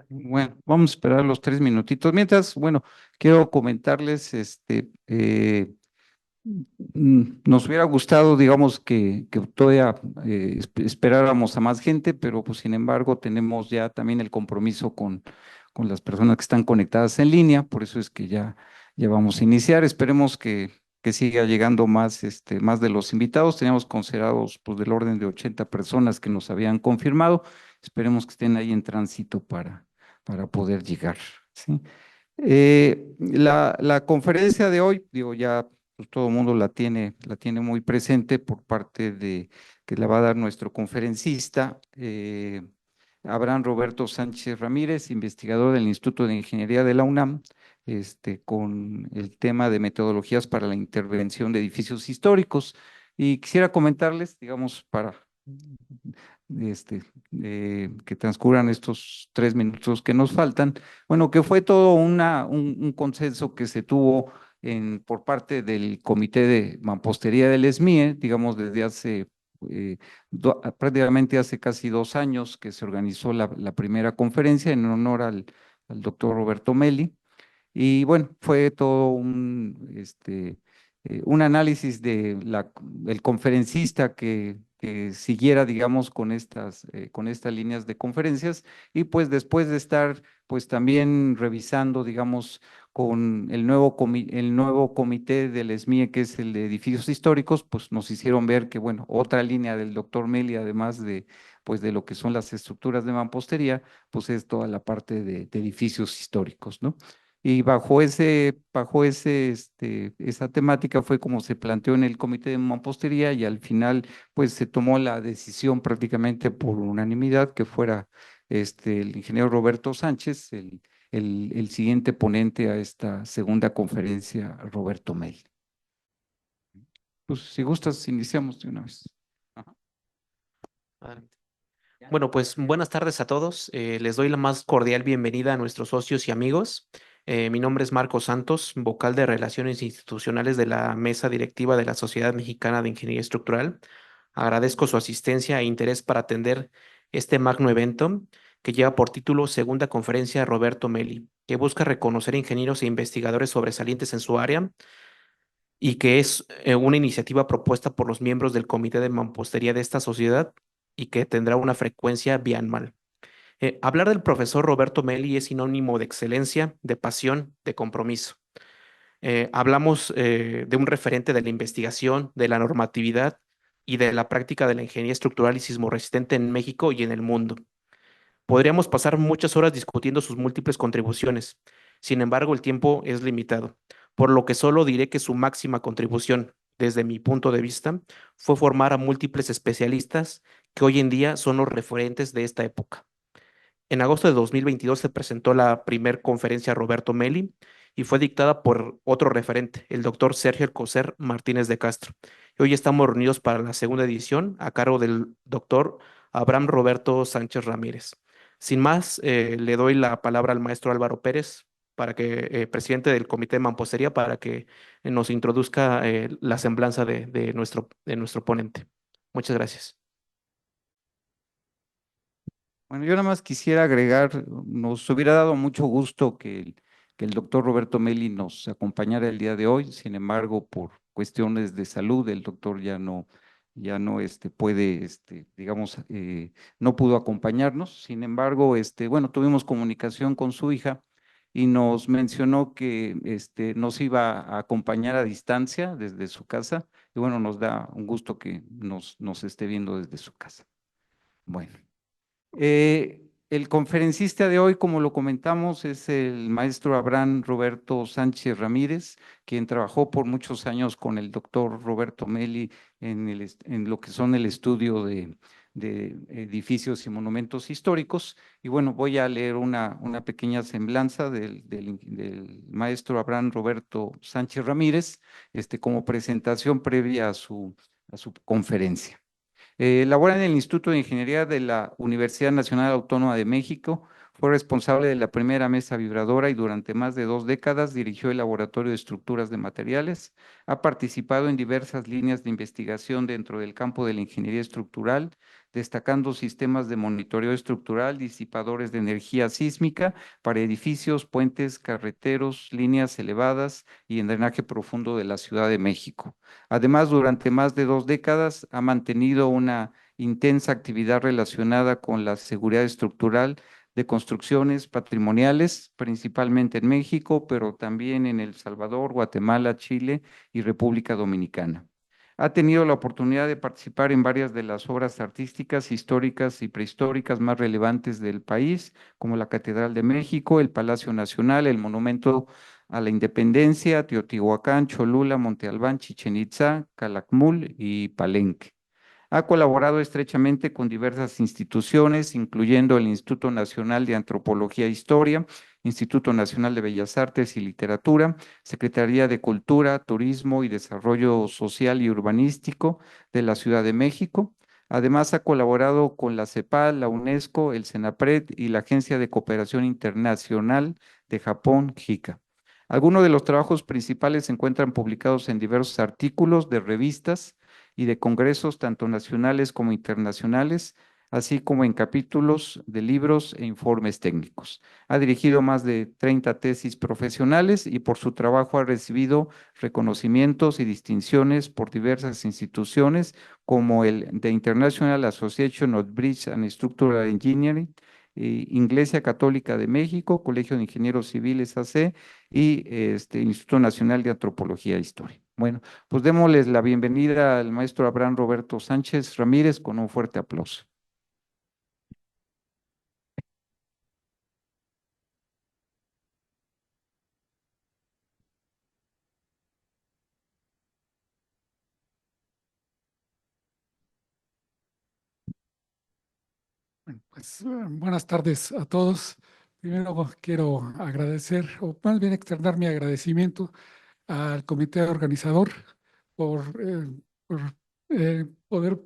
Bueno, vamos a esperar los 3 minutitos. Mientras, bueno, quiero comentarles, nos hubiera gustado, digamos, que todavía esperáramos a más gente, pero pues sin embargo tenemos ya también el compromiso con las personas que están conectadas en línea, por eso es que ya vamos a iniciar. Esperemos que siga llegando más, más de los invitados. Teníamos considerados pues del orden de 80 personas que nos habían confirmado. Esperemos que estén ahí en tránsito para poder llegar, ¿sí? La conferencia de hoy, digo, ya pues, todo el mundo la tiene muy presente por parte de que la va a dar nuestro conferencista, Abraham Roberto Sánchez Ramírez, investigador del Instituto de Ingeniería de la UNAM, con el tema de metodologías para la intervención de edificios históricos. Y quisiera comentarles, digamos, para este, que transcurran estos 3 minutos que nos faltan. Bueno, que fue todo un consenso que se tuvo por parte del Comité de Mampostería del SMIE, digamos, desde hace prácticamente hace casi 2 años que se organizó la primera conferencia en honor al doctor Roberto Meli. Y bueno, fue todo un análisis del conferencista que siguiera, digamos, con estas líneas de conferencias. Y pues después de estar, pues también revisando, digamos, con el nuevo comité del SMIE, que es el de edificios históricos, pues nos hicieron ver que, bueno, otra línea del doctor Meli, además pues de lo que son las estructuras de mampostería, pues es toda la parte de edificios históricos, ¿no? Y esa temática fue como se planteó en el comité de mampostería, y al final pues se tomó la decisión prácticamente por unanimidad que fuera el ingeniero Roberto Sánchez el siguiente ponente a esta segunda conferencia, Roberto Mel. Pues si gustas, iniciamos de una vez. Ajá. Adelante. Bueno, pues buenas tardes a todos. Les doy la más cordial bienvenida a nuestros socios y amigos. Mi nombre es Marco Santos, vocal de Relaciones Institucionales de la Mesa Directiva de la Sociedad Mexicana de Ingeniería Estructural. Agradezco su asistencia e interés para atender este magno evento que lleva por título Segunda Conferencia Roberto Meli, que busca reconocer ingenieros e investigadores sobresalientes en su área y que es una iniciativa propuesta por los miembros del Comité de Mampostería de esta sociedad y que tendrá una frecuencia bianual. Hablar del profesor Roberto Meli es sinónimo de excelencia, de pasión, de compromiso. Hablamos de un referente de la investigación, de la normatividad y de la práctica de la ingeniería estructural y sismorresistente en México y en el mundo. Podríamos pasar muchas horas discutiendo sus múltiples contribuciones. Sin embargo, el tiempo es limitado, por lo que solo diré que su máxima contribución, desde mi punto de vista, fue formar a múltiples especialistas que hoy en día son los referentes de esta época. En agosto de 2022 se presentó la primer conferencia Roberto Meli y fue dictada por otro referente, el doctor Sergio Alcocer Martínez de Castro. Y hoy estamos reunidos para la segunda edición a cargo del doctor Abraham Roberto Sánchez Ramírez. Sin más, le doy la palabra al maestro Álvaro Pérez, presidente del Comité de Mampostería, para que nos introduzca la semblanza de nuestro ponente. Muchas gracias. Bueno, yo nada más quisiera agregar, nos hubiera dado mucho gusto que el doctor Roberto Meli nos acompañara el día de hoy. Sin embargo, por cuestiones de salud, el doctor ya no puede, digamos, no pudo acompañarnos. Sin embargo, bueno, tuvimos comunicación con su hija y nos mencionó que nos iba a acompañar a distancia desde su casa. Y bueno, nos da un gusto que nos esté viendo desde su casa. Bueno. El conferencista de hoy, como lo comentamos, es el maestro Abraham Roberto Sánchez Ramírez, quien trabajó por muchos años con el doctor Roberto Meli en lo que son el estudio de edificios y monumentos históricos. Y bueno, voy a leer una pequeña semblanza del maestro Abraham Roberto Sánchez Ramírez, como presentación previa a su conferencia. Labora en el Instituto de Ingeniería de la Universidad Nacional Autónoma de México. Fue responsable de la primera mesa vibradora y durante más de 2 décadas dirigió el Laboratorio de Estructuras de Materiales. Ha participado en diversas líneas de investigación dentro del campo de la ingeniería estructural, destacando sistemas de monitoreo estructural, disipadores de energía sísmica para edificios, puentes, carreteros, líneas elevadas y en drenaje profundo de la Ciudad de México. Además, durante más de 2 décadas ha mantenido una intensa actividad relacionada con la seguridad estructural de construcciones patrimoniales, principalmente en México, pero también en El Salvador, Guatemala, Chile y República Dominicana. Ha tenido la oportunidad de participar en varias de las obras artísticas, históricas y prehistóricas más relevantes del país, como la Catedral de México, el Palacio Nacional, el Monumento a la Independencia, Teotihuacán, Cholula, Monte Albán, Chichén Itzá, Calakmul y Palenque. Ha colaborado estrechamente con diversas instituciones, incluyendo el Instituto Nacional de Antropología e Historia, Instituto Nacional de Bellas Artes y Literatura, Secretaría de Cultura, Turismo y Desarrollo Social y Urbanístico de la Ciudad de México. Además, ha colaborado con la CEPAL, la UNESCO, el CENAPRED y la Agencia de Cooperación Internacional de Japón, JICA. Algunos de los trabajos principales se encuentran publicados en diversos artículos de revistas y de congresos tanto nacionales como internacionales, así como en capítulos de libros e informes técnicos. Ha dirigido más de 30 tesis profesionales y por su trabajo ha recibido reconocimientos y distinciones por diversas instituciones como el The International Association of Bridge and Structural Engineering, Iglesia Católica de México, Colegio de Ingenieros Civiles AC y Instituto Nacional de Antropología e Historia. Bueno, pues démosles la bienvenida al maestro Abraham Roberto Sánchez Ramírez con un fuerte aplauso. Bueno, pues buenas tardes a todos. Primero quiero agradecer, o más bien externar mi agradecimiento al comité organizador por, poder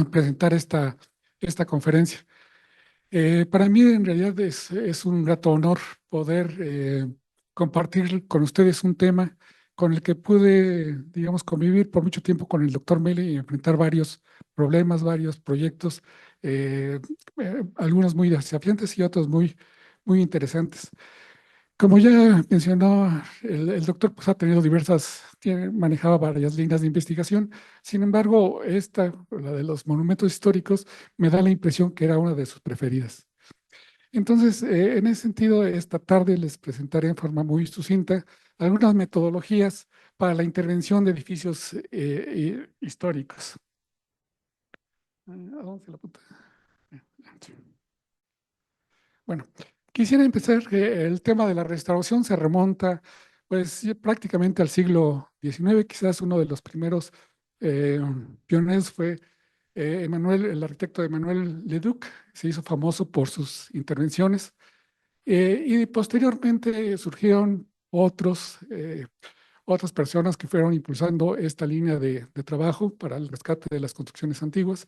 presentar esta conferencia. Para mí en realidad es un grato honor poder compartir con ustedes un tema con el que pude, digamos, convivir por mucho tiempo con el doctor Meli y enfrentar varios problemas, varios proyectos, eh, algunos muy desafiantes y otros muy interesantes. Como ya mencionó, el doctor pues, ha tenido manejaba varias líneas de investigación. Sin embargo, la de los monumentos históricos, me da la impresión que era una de sus preferidas. Entonces, en ese sentido, esta tarde les presentaré en forma muy sucinta algunas metodologías para la intervención de edificios históricos. ¿A dónde se la apunta? Sí. Bueno, quisiera empezar que el tema de la restauración se remonta pues prácticamente al siglo XIX, quizás uno de los primeros eh, pioneros fue el arquitecto Emmanuel Leduc, se hizo famoso por sus intervenciones y posteriormente surgieron otras personas que fueron impulsando esta línea de trabajo para el rescate de las construcciones antiguas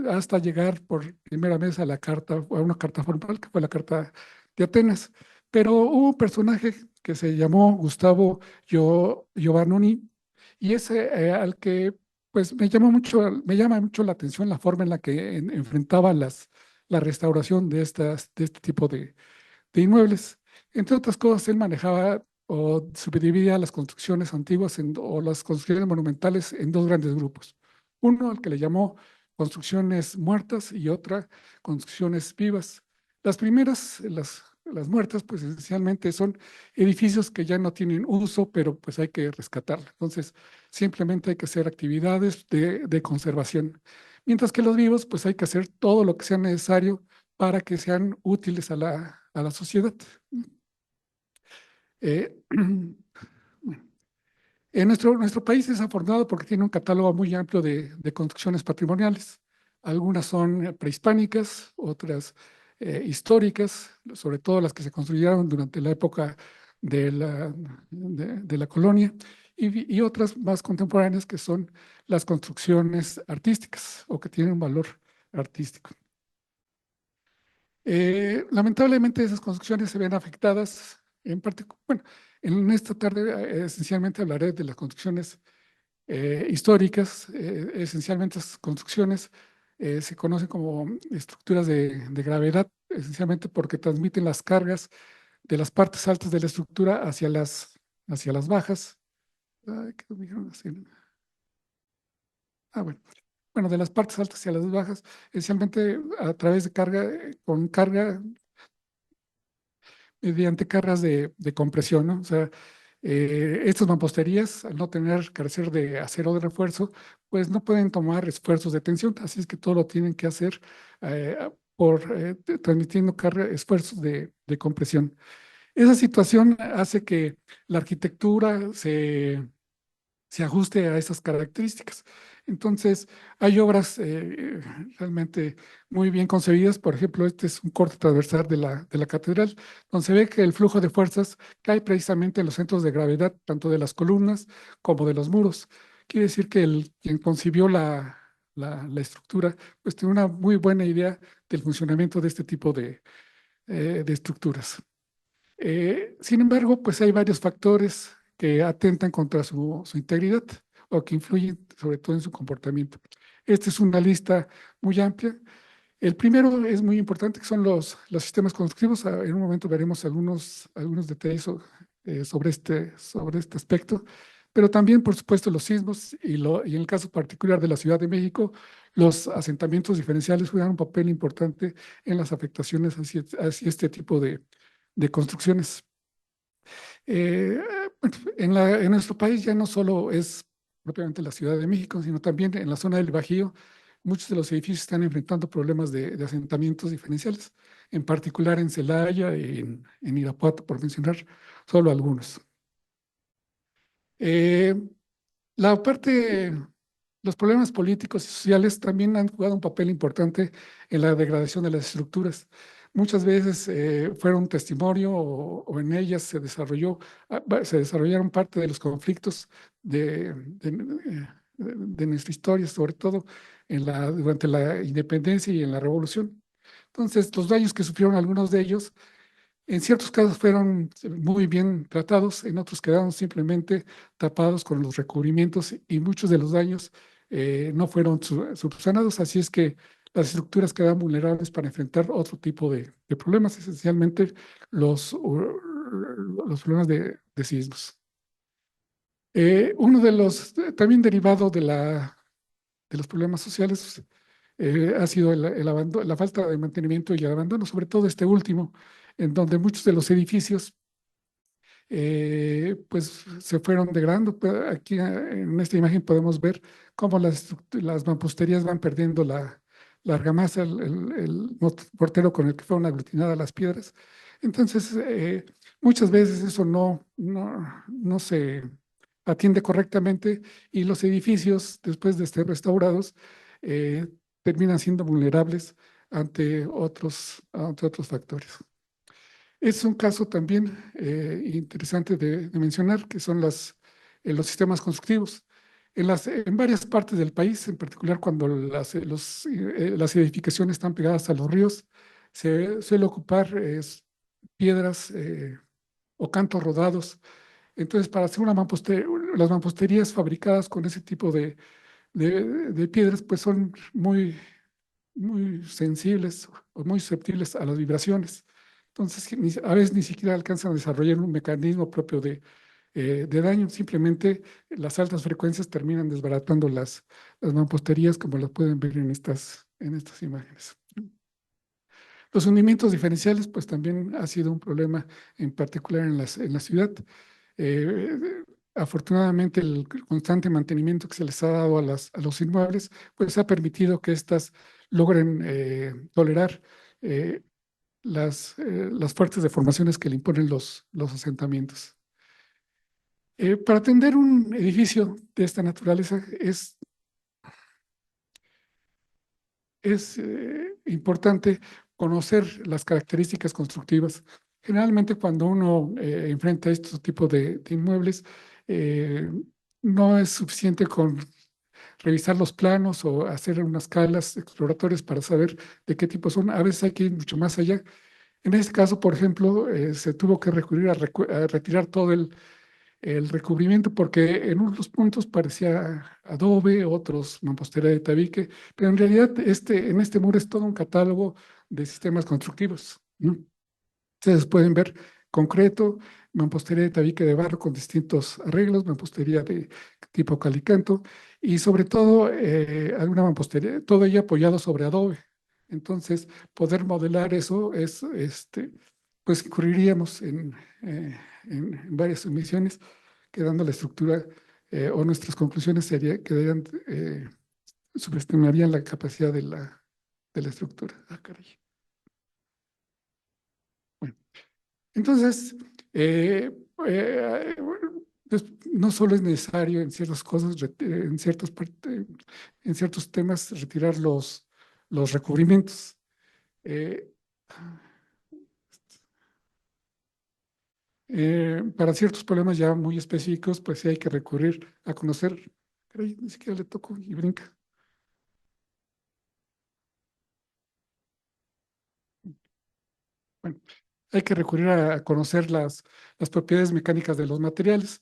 hasta llegar por primera vez a una carta formal, que fue la Carta de Atenas. Pero hubo un personaje que se llamó Gustavo Giovannoni, y ese al que pues me llama mucho la atención la forma en la que enfrentaba la restauración de este tipo de inmuebles. Entre otras cosas, él manejaba o subdividía las construcciones antiguas o las construcciones monumentales en dos grandes grupos. Uno al que le llamó construcciones muertas y otra construcciones vivas. Las primeras, las muertas, pues esencialmente son edificios que ya no tienen uso, pero pues hay que rescatarlos. Entonces, simplemente hay que hacer actividades de conservación. Mientras que los vivos, pues hay que hacer todo lo que sea necesario para que sean útiles a la sociedad. Eh, nuestro país es afortunado porque tiene un catálogo muy amplio de construcciones patrimoniales. Algunas son prehispánicas, otras históricas, sobre todo las que se construyeron durante la época de la colonia, y otras más contemporáneas que son las construcciones artísticas o que tienen un valor artístico. Lamentablemente esas construcciones se ven afectadas, en parte, bueno, en esta tarde esencialmente hablaré de las construcciones históricas. Esencialmente estas construcciones se conocen como estructuras de gravedad, esencialmente porque transmiten las cargas de las partes altas de la estructura hacia las bajas. Ay, ¿qué me dijeron así? Bueno. Bueno, de las partes altas hacia las bajas, esencialmente a través de carga, con carga, mediante cargas de compresión, ¿no? O sea, estas mamposterías, al no carecer de acero de refuerzo, pues no pueden tomar esfuerzos de tensión, así es que todo lo tienen que hacer transmitiendo carga, esfuerzos de compresión. Esa situación hace que la arquitectura se ajuste a esas características. Entonces, hay obras realmente muy bien concebidas. Por ejemplo, este es un corte transversal de la catedral, donde se ve que el flujo de fuerzas cae precisamente en los centros de gravedad, tanto de las columnas como de los muros. Quiere decir que quien concibió la estructura, pues tiene una muy buena idea del funcionamiento de este tipo de estructuras. Sin embargo, pues hay varios factores que atentan contra su integridad o que influyen sobre todo en su comportamiento. Esta es una lista muy amplia. El primero es muy importante, que son los sistemas constructivos. En un momento veremos algunos detalles sobre este aspecto, pero también, por supuesto, los sismos y en el caso particular de la Ciudad de México, los asentamientos diferenciales juegan un papel importante en las afectaciones hacia este tipo de construcciones. Eh, bueno, en nuestro país ya no solo es propiamente la Ciudad de México, sino también en la zona del Bajío, muchos de los edificios están enfrentando problemas de asentamientos diferenciales, en particular en Celaya y en Irapuato, por mencionar solo algunos. Eh, la parte, los problemas políticos y sociales también han jugado un papel importante en la degradación de las estructuras. Muchas veces fueron testimonio o en ellas se desarrollaron parte de los conflictos de nuestra historia, sobre todo durante la independencia y en la revolución. Entonces, los daños que sufrieron algunos de ellos en ciertos casos fueron muy bien tratados, en otros quedaron simplemente tapados con los recubrimientos y muchos de los daños no fueron subsanados, así es que las estructuras quedan vulnerables para enfrentar otro tipo de problemas, esencialmente los problemas de sismos. Uno de los, también derivado de los problemas sociales, ha sido el abandono, la falta de mantenimiento y el abandono, sobre todo este último, en donde muchos de los edificios pues se fueron degradando. Aquí en esta imagen podemos ver cómo las mamposterías van perdiendo la argamasa, el mortero con el que fueron aglutinadas las piedras. Entonces, muchas veces eso no se atiende correctamente y los edificios, después de ser restaurados, eh, terminan siendo vulnerables ante otros factores. Es un caso también interesante de mencionar, que son los sistemas constructivos. En varias partes del país, en particular cuando las edificaciones están pegadas a los ríos, se suele ocupar piedras o cantos rodados. Entonces, para hacer las mamposterías fabricadas con ese tipo de piedras, pues son muy sensibles o muy susceptibles a las vibraciones. Entonces, a veces ni siquiera alcanzan a desarrollar un mecanismo propio de daño, simplemente las altas frecuencias terminan desbaratando las mamposterías, como las pueden ver en estas imágenes. Los hundimientos diferenciales, pues también ha sido un problema, en particular en la ciudad. Eh, Afortunadamente, el constante mantenimiento que se les ha dado a los inmuebles, pues ha permitido que éstas logren tolerar eh, las fuertes deformaciones que le imponen los asentamientos. Para atender un edificio de esta naturaleza es importante conocer las características constructivas. Generalmente cuando uno enfrenta estos tipos de inmuebles, no es suficiente con revisar los planos o hacer unas escalas exploratorias para saber de qué tipo son. A veces hay que ir mucho más allá. En este caso, por ejemplo, se tuvo que recurrir a retirar todo el recubrimiento porque en unos puntos parecía adobe, otros mampostería de tabique, pero en realidad en este muro es todo un catálogo de sistemas constructivos, ¿no? Ustedes pueden ver concreto, mampostería de tabique de barro con distintos arreglos, mampostería de tipo calicanto y sobre todo alguna mampostería, todo ello apoyado sobre adobe. Entonces, poder modelar eso es, pues incurriríamos en varias emisiones, quedando la estructura o nuestras conclusiones quedarían, subestimarían la capacidad de la estructura. Ah, caray. Bueno. Entonces, eh, no solo es necesario en ciertas cosas, en ciertos temas, retirar los recubrimientos. Eh, para ciertos problemas ya muy específicos, pues sí hay que recurrir a conocer. Caray, ni siquiera le toco y brinca. Bueno, hay que recurrir a conocer las propiedades mecánicas de los materiales.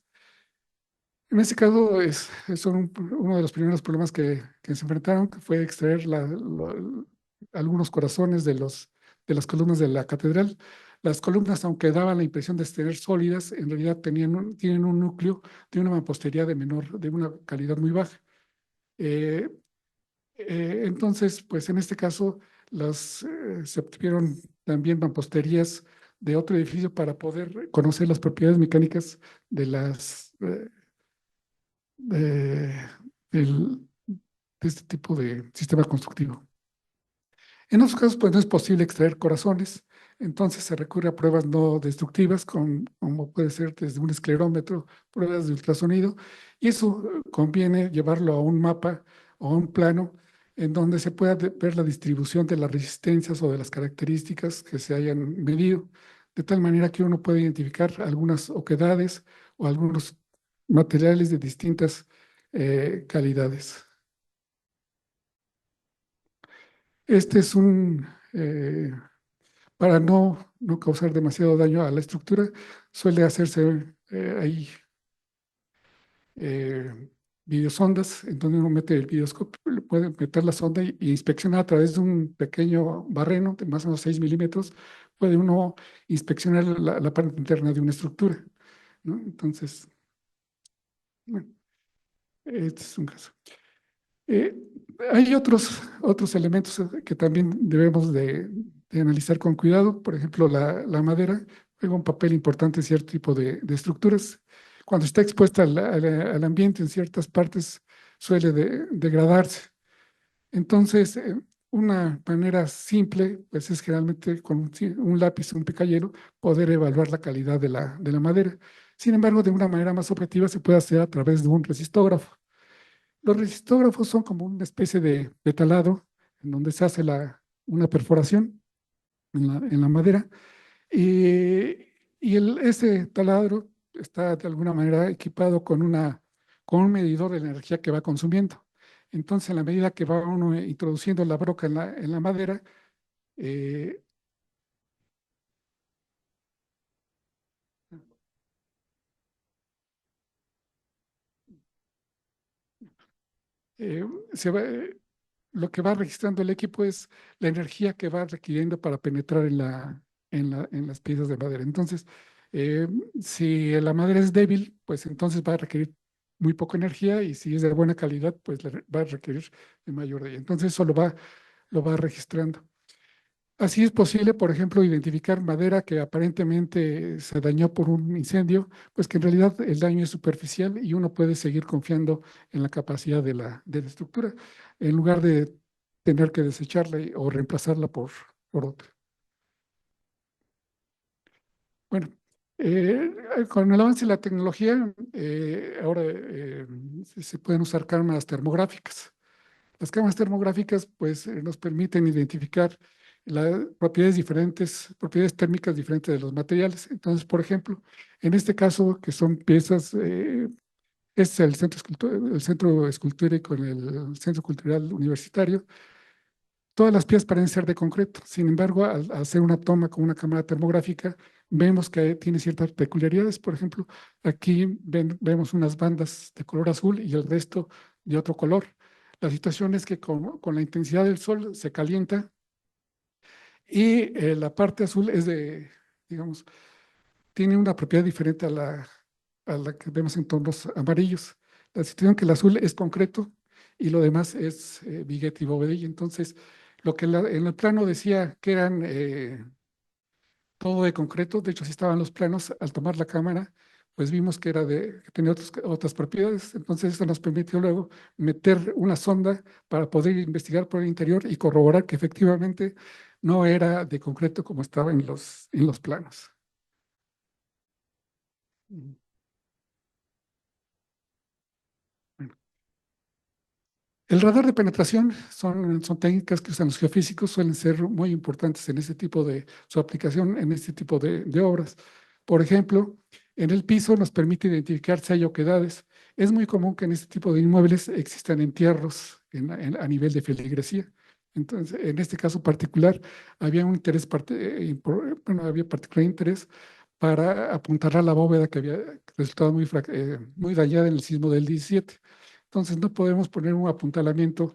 En este caso, uno de los primeros problemas que se enfrentaron que fue extraer algunos corazones de las columnas de la catedral. Las columnas, aunque daban la impresión de ser sólidas, en realidad tienen un núcleo de una mampostería de una calidad muy baja. Eh, entonces, pues en este caso, se obtuvieron también mamposterías de otro edificio para poder conocer las propiedades mecánicas de de, del- de este tipo de sistema constructivo. En otros casos, pues no es posible extraer corazones, entonces se recurre a pruebas no destructivas, como puede ser desde un esclerómetro, pruebas de ultrasonido, y eso conviene llevarlo a un mapa o a un plano en donde se pueda ver la distribución de las resistencias o de las características que se hayan medido, de tal manera que uno puede identificar algunas oquedades o algunos materiales de distintas calidades. Este es para no causar demasiado daño a la estructura, suele hacerse ahí eh, videosondas, en donde uno mete el videoscopio, le puede meter la sonda y inspeccionar a través de un pequeño barreno de más o menos 6 milímetros, puede uno inspeccionar la parte interna de una estructura, ¿no? Entonces, bueno, este es un caso. Eh, hay otros elementos que también debemos de analizar con cuidado. Por ejemplo, la madera juega un papel importante en cierto tipo de estructuras. Cuando está expuesta al ambiente en ciertas partes suele degradarse. Entonces, una manera simple, pues es generalmente con un lápiz, un picayelo, poder evaluar la calidad de la madera. Sin embargo, de una manera más objetiva se puede hacer a través de un resistógrafo. Los resistógrafos son como una especie de taladro en donde se hace una perforación en la madera ese taladro está de alguna manera equipado con un medidor de la energía que va consumiendo. Entonces, a la medida que va uno introduciendo la broca en la madera, eh, eh, se va, lo que va registrando el equipo es la energía que va requiriendo para penetrar en las piezas de madera. Entonces, eh, si la madera es débil, pues entonces va a requerir muy poca energía y si es de buena calidad, pues va a requerir de mayor de ella. Entonces, eso lo va registrando. Así es posible, por ejemplo, identificar madera que aparentemente se dañó por un incendio, pues que en realidad el daño es superficial y uno puede seguir confiando en la capacidad de la estructura, en lugar de tener que desecharla o reemplazarla por otra. Bueno, con el avance de la tecnología, ahora se pueden usar cámaras termográficas. Las cámaras termográficas pues, nos permiten identificar las propiedades térmicas diferentes de los materiales. Entonces, por ejemplo, en este caso, que son piezas es el centro escultórico en el Centro Cultural Universitario. Todas las piezas parecen ser de concreto. Sin embargo, al hacer una toma con una cámara termográfica, vemos que tiene ciertas peculiaridades. Por ejemplo, aquí vemos unas bandas de color azul y el resto de otro color. La situación es que con la intensidad del sol se calienta y la parte azul es digamos, tiene una propiedad diferente a la que vemos en tonos amarillos. La situación que el azul es concreto y lo demás es biguete y bóveda. Entonces, lo que en el plano decía que eran todo de concreto, de hecho, sí estaban los planos, al tomar la cámara, pues vimos que que tenía otras propiedades. Entonces, eso nos permitió luego meter una sonda para poder investigar por el interior y corroborar que efectivamente no era de concreto como estaba en los planos. Mm. Bueno, el radar de penetración son técnicas que usan los geofísicos, suelen ser muy importantes en este tipo su aplicación en este tipo de obras. Por ejemplo, en el piso nos permite identificar si hay oquedades. Es muy común que en este tipo de inmuebles existan entierros a nivel de feligresía. Entonces, en este caso particular, había un interés, bueno, había particular interés para apuntar a la bóveda que había resultado muy dañada en el sismo del 17. Entonces, no podemos poner un apuntalamiento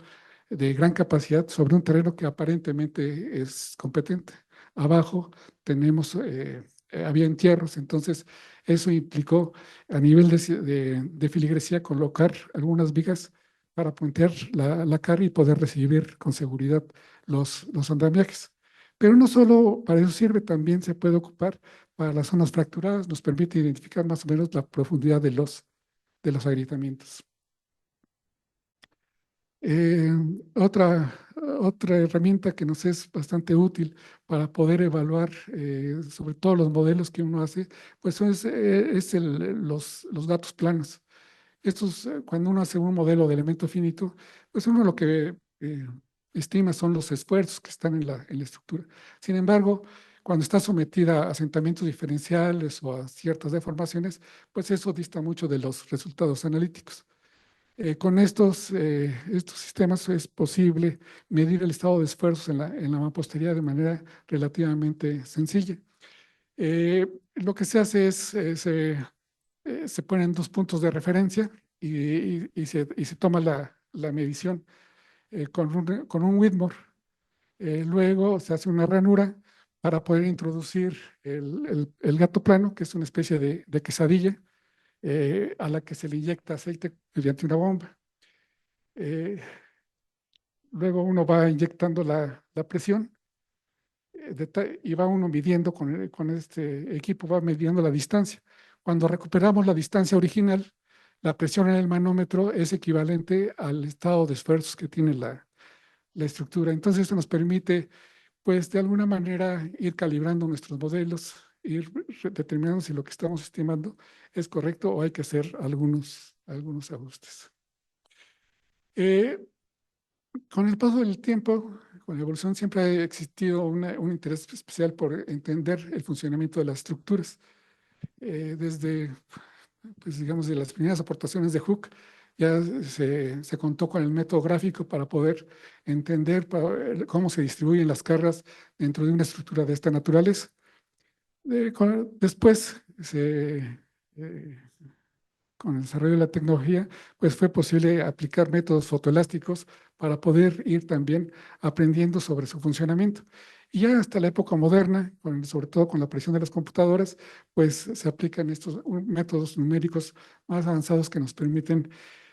de gran capacidad sobre un terreno que aparentemente es competente. Abajo tenemos, había entierros, entonces eso implicó a nivel de filigresía colocar algunas vigas para puntear la carga y poder recibir con seguridad los andamiajes. Pero no solo para eso sirve, también se puede ocupar para las zonas fracturadas, nos permite identificar más o menos la profundidad de los agrietamientos. Eh, otra, otra herramienta que nos es bastante útil para poder evaluar sobre todo los modelos que uno hace, pues es los datos planos. Estos, cuando uno hace un modelo de elemento finito, pues uno lo que estima son los esfuerzos que están en la estructura. Sin embargo, cuando está sometida a asentamientos diferenciales o a ciertas deformaciones, pues eso dista mucho de los resultados analíticos. Con estos sistemas es posible medir el estado de esfuerzos en la mampostería de manera relativamente sencilla. Lo que se hace es, se ponen dos puntos de referencia y se toma la medición con un Whitmore. Luego se hace una ranura para poder introducir el gato plano, que es una especie de quesadilla, a la que se le inyecta aceite mediante una bomba. Eh, Luego uno va inyectando la presión y va uno midiendo con este equipo, va midiendo la distancia. Cuando recuperamos la distancia original, la presión en el manómetro es equivalente al estado de esfuerzos que tiene la estructura. Entonces, esto nos permite, pues, de alguna manera ir calibrando nuestros modelos, ir determinando si lo que estamos estimando es correcto o hay que hacer algunos ajustes. Eh, Con el paso del tiempo, con la evolución, siempre ha existido un interés especial por entender el funcionamiento de las estructuras. Desde, pues digamos, de las primeras aportaciones de Hooke, ya se contó con el método gráfico para poder entender cómo se distribuyen las cargas dentro de una estructura de esta naturaleza. Después eh, con el desarrollo de la tecnología, pues fue posible aplicar métodos fotoelásticos para poder ir también aprendiendo sobre su funcionamiento. Y ya hasta la época moderna, sobre todo con la aparición de las computadoras, pues se aplican estos métodos numéricos más avanzados que nos permiten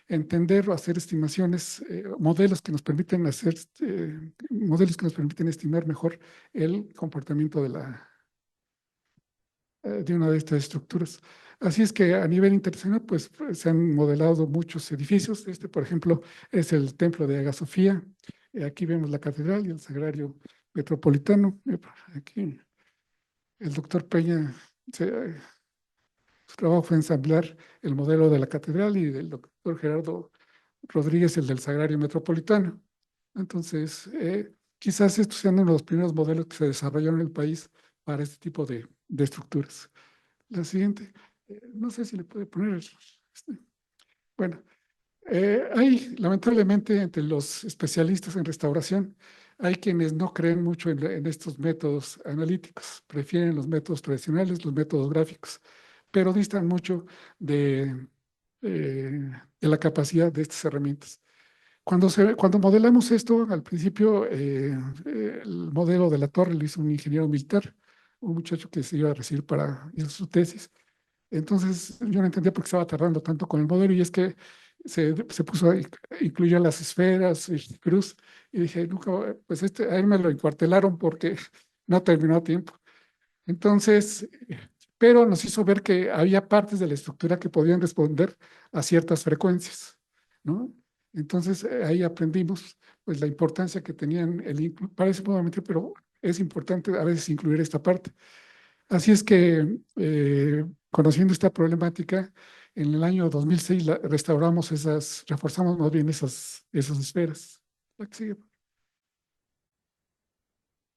entender o hacer estimaciones, modelos que nos permiten estimar mejor el comportamiento de una de estas estructuras. Así es que a nivel internacional, pues se han modelado muchos edificios. Este, por ejemplo, es el templo de Hagia Sofía. Aquí vemos la catedral y el sagrario metropolitano. Aquí el doctor Peña, su trabajo fue ensamblar el modelo de la catedral y del doctor Gerardo Rodríguez, el del sagrario metropolitano. Entonces, quizás estos sean uno de los primeros modelos que se desarrollaron en el país para este tipo de estructuras. La siguiente, no sé si le puede poner. Este. Bueno, lamentablemente, entre los especialistas en restauración, hay quienes no creen mucho en estos métodos analíticos, prefieren los métodos tradicionales, los métodos gráficos, pero distan mucho de, de la capacidad de estas herramientas. Cuando modelamos esto, al principio, el modelo de la torre lo hizo un ingeniero militar, un muchacho que se iba a recibir para hizo su tesis. Entonces, yo no entendía por qué estaba tardando tanto con el modelo, y es que se puso a incluir las esferas, el cruz, y dije, nunca, pues a él me lo encuartelaron porque no terminó a tiempo. Entonces, pero nos hizo ver que había partes de la estructura que podían responder a ciertas frecuencias, ¿no? Entonces, ahí aprendimos pues la importancia que tenían, parece nuevamente, pero es importante a veces incluir esta parte. Así es que, conociendo esta problemática, en el año 2006 restauramos reforzamos más bien esas esferas. La que sigue.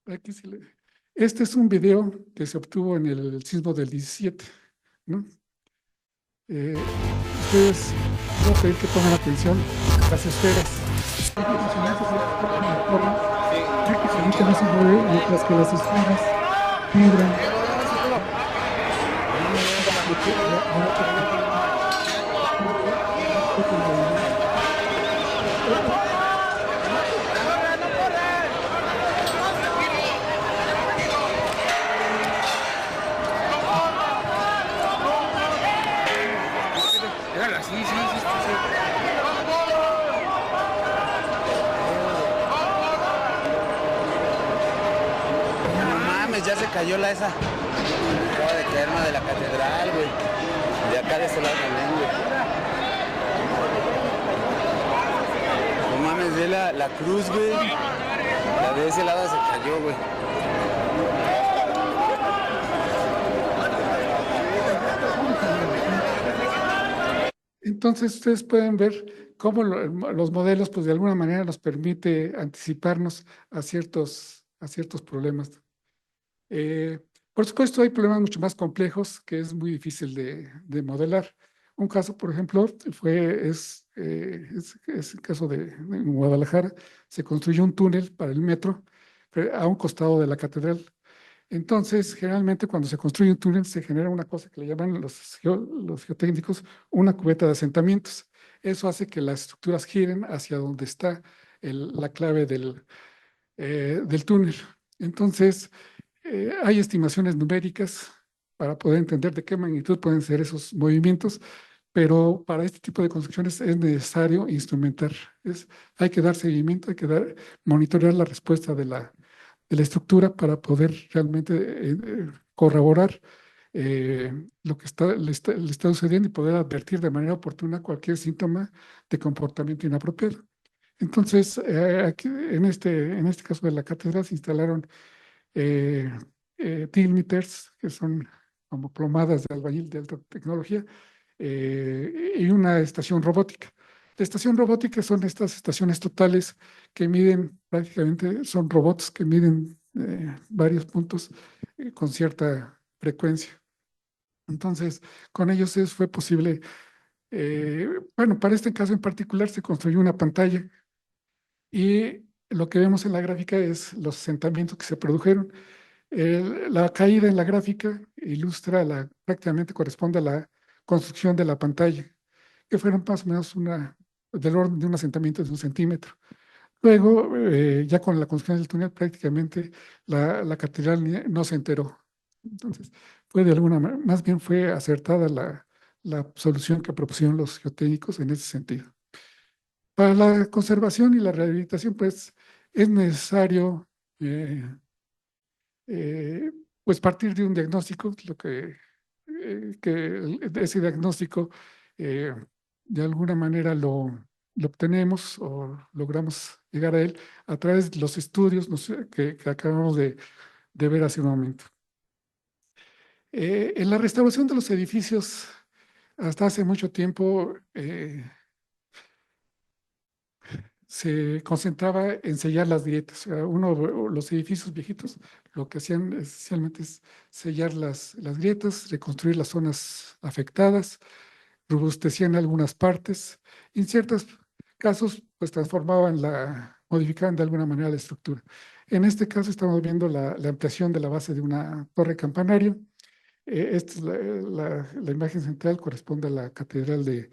Aquí sí Este es un video que se obtuvo en el sismo del 17, ¿no? Ustedes voy a pedir que pongan atención a las esferas. Que no se mueve, mientras que las esferas vibran. Sí, sí, sí, sí. No mames, ya se cayó la esa. Acaba de caerme de la catedral, güey. De acá de este lado también, güey. No mames, ve la cruz, güey. La de ese lado se cayó, güey. Entonces, ustedes pueden ver cómo los modelos, pues de alguna manera nos permite anticiparnos a ciertos problemas. Eh, por supuesto, hay problemas mucho más complejos que es muy difícil de modelar. Un caso, por ejemplo, es el caso en Guadalajara. Se construyó un túnel para el metro a un costado de la catedral. Entonces, generalmente cuando se construye un túnel se genera una cosa que le llaman los geotécnicos una cubeta de asentamientos. Eso hace que las estructuras giren hacia donde está la clave del túnel. Entonces, hay estimaciones numéricas para poder entender de qué magnitud pueden ser esos movimientos, pero para este tipo de construcciones es necesario instrumentar. Hay que dar seguimiento, hay que monitorear la respuesta de la estructura para poder realmente corroborar lo que le está sucediendo y poder advertir de manera oportuna cualquier síntoma de comportamiento inapropiado. Entonces, aquí, en este caso de la cátedra se instalaron eh, tilmeters, que son como plomadas de albañil de alta tecnología, y una estación robótica. La estación robótica son estas estaciones totales que miden, prácticamente son robots que miden varios puntos con cierta frecuencia. Entonces, con ellos fue posible, bueno, para este caso en particular se construyó una pantalla y lo que vemos en la gráfica es los asentamientos que se produjeron. La caída en la gráfica ilustra prácticamente corresponde a la construcción de la pantalla, que fueron más o menos del orden de un asentamiento de 1 centímetro. Luego, ya con la construcción del túnel, prácticamente la catedral no se enteró. Entonces, fue de alguna manera, más bien fue acertada la solución que propusieron los geotécnicos en ese sentido. Para la conservación y la rehabilitación, pues, es necesario eh, pues partir de un diagnóstico, ese diagnóstico eh, de alguna manera lo obtenemos o logramos llegar a él a través de los estudios, no sé, que acabamos de ver hace un momento. En la restauración de los edificios, hasta hace mucho tiempo, se concentraba en sellar las grietas. O sea, los edificios viejitos, lo que hacían esencialmente es sellar las grietas, reconstruir las zonas afectadas, robustecían algunas partes y en ciertos casos pues modificaban de alguna manera la estructura. En este caso estamos viendo la ampliación de la base de una torre campanario. Esta es la imagen central, corresponde a la Catedral de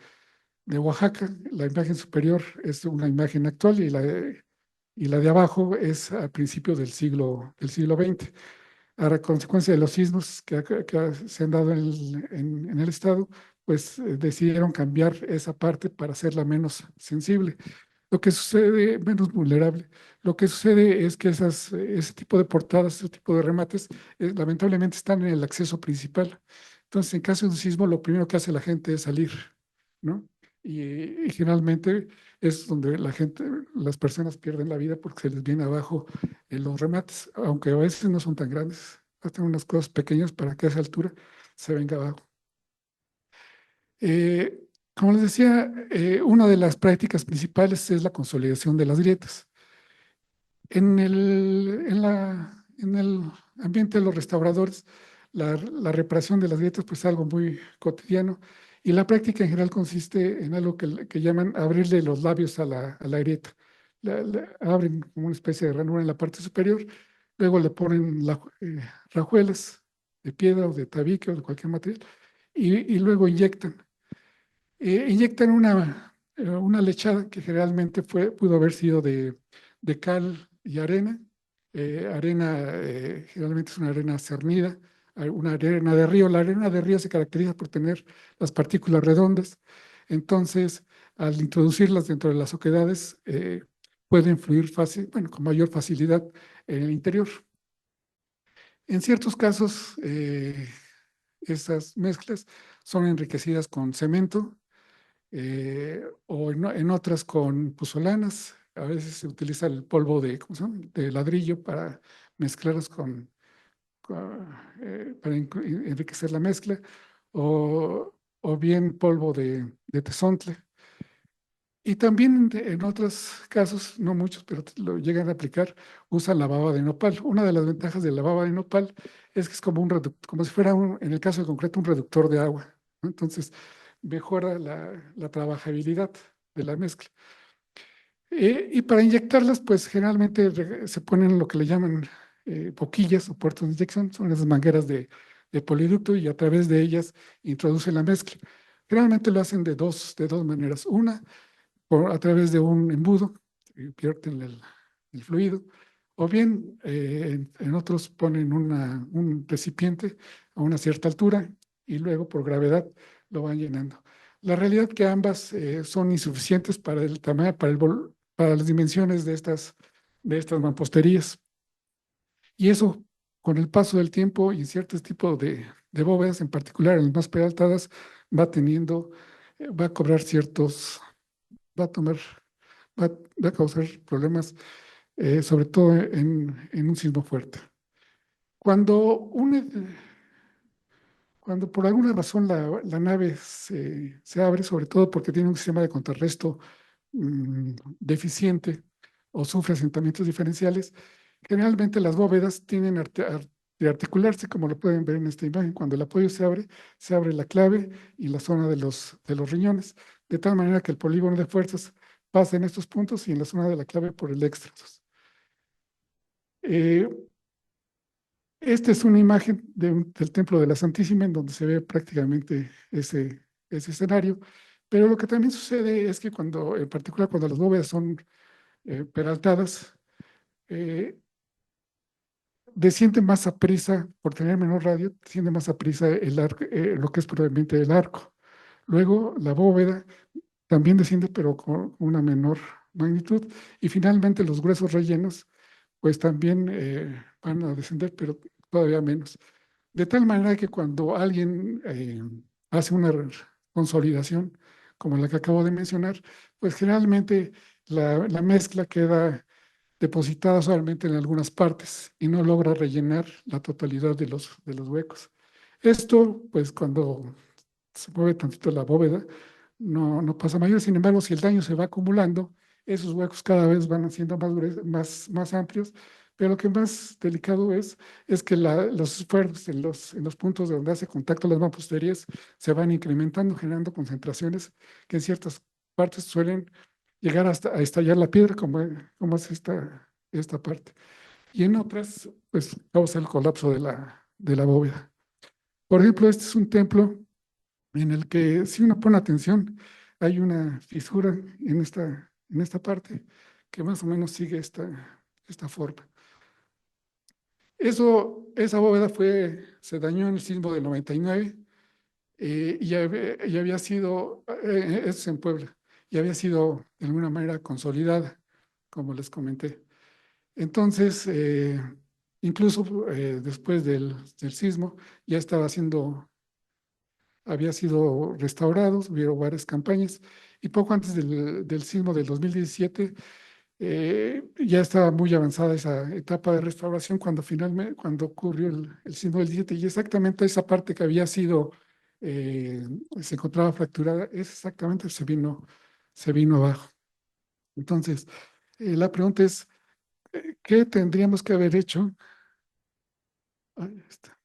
Oaxaca. La imagen superior es una imagen actual y la de abajo es a principios del siglo XX. A consecuencia de los sismos que se han dado en el estado, pues decidieron cambiar esa parte para hacerla menos sensible. Lo que sucede, menos vulnerable. Lo que sucede es que ese tipo de portadas, ese tipo de remates, lamentablemente están en el acceso principal. Entonces, en caso de un sismo, lo primero que hace la gente es salir, ¿no? Y generalmente es donde las personas pierden la vida porque se les viene abajo en los remates, aunque a veces no son tan grandes, hacen unas cosas pequeñas para que a esa altura se venga abajo. Eh, Como les decía, una de las prácticas principales es la consolidación de las grietas. En el ambiente de los restauradores, la reparación de las grietas pues, es algo muy cotidiano y la práctica en general consiste en algo que llaman abrirle los labios a la grieta. Abren como una especie de ranura en la parte superior, luego le ponen rajuelas de piedra o de tabique o de cualquier material y luego inyectan una lechada que generalmente pudo haber sido de cal y arena. Generalmente es una arena cernida, una arena de río. La arena de río se caracteriza por tener las partículas redondas. Entonces, al introducirlas dentro de las oquedades, pueden fluir bueno, con mayor facilidad en el interior. En ciertos casos, esas mezclas son enriquecidas con cemento o en otras con pozolanas. A veces se utiliza el polvo ¿cómo se llama? De ladrillo para mezclarlos para enriquecer la mezcla, o bien polvo de tezontle. Y también en otros casos, no muchos, pero lo llegan a aplicar, usan la baba de nopal. Una de las ventajas de la baba de nopal es que es como si fuera, en el caso de concreto, un reductor de agua, ¿no? Entonces, mejora la trabajabilidad de la mezcla. Y para inyectarlas, pues generalmente se ponen lo que le llaman boquillas o puertos de inyección, son esas mangueras de poliducto y a través de ellas introducen la mezcla. Generalmente lo hacen de dos maneras. Una, a través de un embudo, vierten el fluido, o bien en otros ponen un recipiente a una cierta altura y luego por gravedad lo van llenando. La realidad que ambas son insuficientes para el tamaño, para las dimensiones de estas mamposterías. Y eso, con el paso del tiempo y ciertos tipos de bóvedas, en particular en las más peraltadas, va a cobrar va a tomar, va a causar problemas, sobre todo en un sismo fuerte. Cuando por alguna razón la nave se abre, sobre todo porque tiene un sistema de contrarresto deficiente o sufre asentamientos diferenciales, generalmente las bóvedas tienden de articularse, como lo pueden ver en esta imagen. Cuando el apoyo se abre la clave y la zona de los riñones, de tal manera que el polígono de fuerzas pasa en estos puntos y en la zona de la clave por el extrasos. Esta es una imagen del Templo de la Santísima en donde se ve prácticamente ese escenario, pero lo que también sucede es que en particular cuando las bóvedas son peraltadas, desciende más a prisa, por tener menor radio, desciende más a prisa lo que es probablemente el arco. Luego la bóveda también desciende, pero con una menor magnitud, y finalmente los gruesos rellenos pues también van a descender, pero todavía menos. De tal manera que cuando alguien hace una consolidación, como la que acabo de mencionar, pues generalmente la mezcla queda depositada solamente en algunas partes y no logra rellenar la totalidad de los huecos. Esto, pues cuando se mueve tantito la bóveda, no pasa mayor. Sin embargo, si el daño se va acumulando, esos huecos cada vez van siendo más amplios, Pero lo que más delicado es que los esfuerzos en los puntos donde hace contacto las mamposterías se van incrementando, generando concentraciones que en ciertas partes suelen llegar hasta a estallar la piedra, como es esta parte. Y en otras, pues causa el colapso de la bóveda. Por ejemplo, este es un templo en el que, si uno pone atención, hay una fisura en esta parte que más o menos sigue esta forma. Esa bóveda se dañó en el sismo del 99 y había sido, eso es en Puebla, y había sido de alguna manera consolidada, como les comenté. Entonces, incluso después del sismo, ya había sido restaurado, hubieron varias campañas, y poco antes del sismo del 2017, ya estaba muy avanzada esa etapa de restauración cuando ocurrió el sismo del 17, y exactamente esa parte que había sido, eh, se encontraba fracturada, es exactamente se vino abajo. Entonces, la pregunta es, ¿qué tendríamos que haber hecho? Ahí está,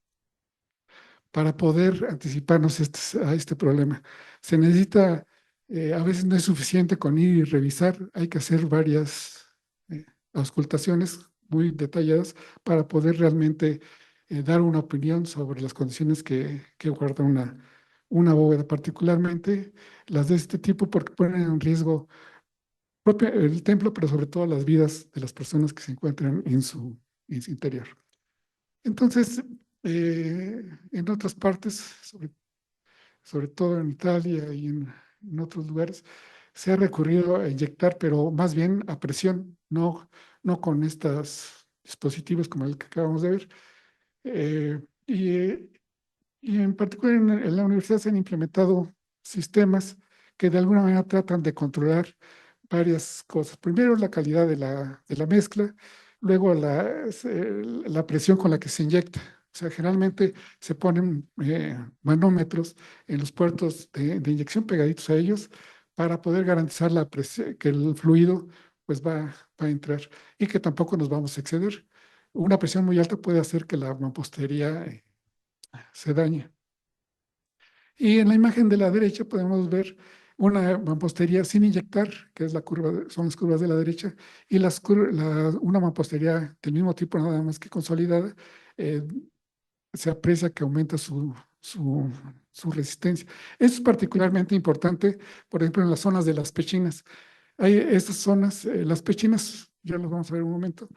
para poder anticiparnos a este problema? Se necesita, a veces no es suficiente con ir y revisar, hay que hacer varias auscultaciones muy detalladas para poder realmente dar una opinión sobre las condiciones que guarda una bóveda, particularmente las de este tipo, porque ponen en riesgo el templo, pero sobre todo las vidas de las personas que se encuentran en su interior. Entonces, en otras partes, sobre todo en Italia y en otros lugares, se ha recurrido a inyectar, pero más bien a presión, no con estos dispositivos como el que acabamos de ver. Eh, y, y en particular en la universidad se han implementado sistemas que de alguna manera tratan de controlar varias cosas. Primero, la calidad de la mezcla, luego la presión con la que se inyecta. O sea, generalmente se ponen manómetros en los puertos de inyección pegaditos a ellos para poder garantizar que el fluido pues va a entrar y que tampoco nos vamos a exceder. Una presión muy alta puede hacer que la mampostería se dañe. Y en la imagen de la derecha podemos ver una mampostería sin inyectar, que es son las curvas de la derecha, y una mampostería del mismo tipo, nada más que consolidada, eh, se aprecia que aumenta su resistencia. Esto es particularmente importante, por ejemplo, en las zonas de las pechinas. Hay estas zonas, las pechinas, ya los vamos a ver en un momento,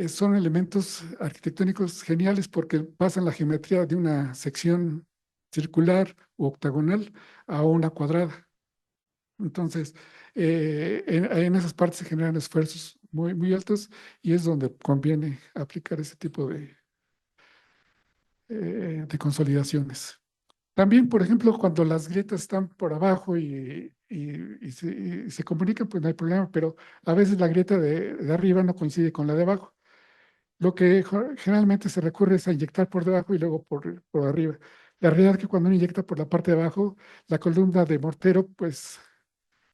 son elementos arquitectónicos geniales porque pasan la geometría de una sección circular u octagonal a una cuadrada. Entonces, en esas partes se generan esfuerzos muy altos y es donde conviene aplicar ese tipo de consolidaciones. También, por ejemplo, cuando las grietas están por abajo y se comunican, pues no hay problema, pero a veces la grieta de arriba no coincide con la de abajo. Lo que generalmente se recurre es a inyectar por debajo y luego por arriba. La realidad es que cuando uno inyecta por la parte de abajo, la columna de mortero, pues,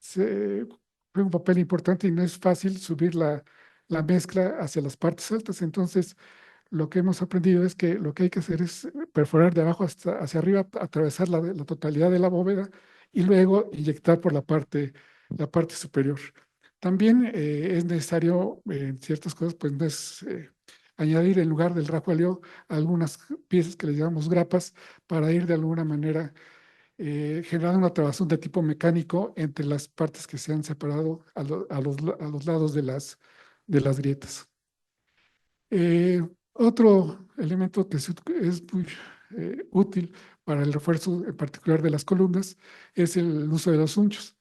juega un papel importante y no es fácil subir la mezcla hacia las partes altas. Entonces, lo que hemos aprendido es que lo que hay que hacer es perforar de abajo hacia arriba, atravesar la totalidad de la bóveda y luego inyectar por la parte superior. También es necesario en ciertas cosas, pues no es añadir en lugar del rajueleo algunas piezas que le llamamos grapas para ir de alguna manera generando una trabazón de tipo mecánico entre las partes que se han separado a los lados de las grietas. Otro elemento que es muy útil para el refuerzo en particular de las columnas es el uso de los unchos.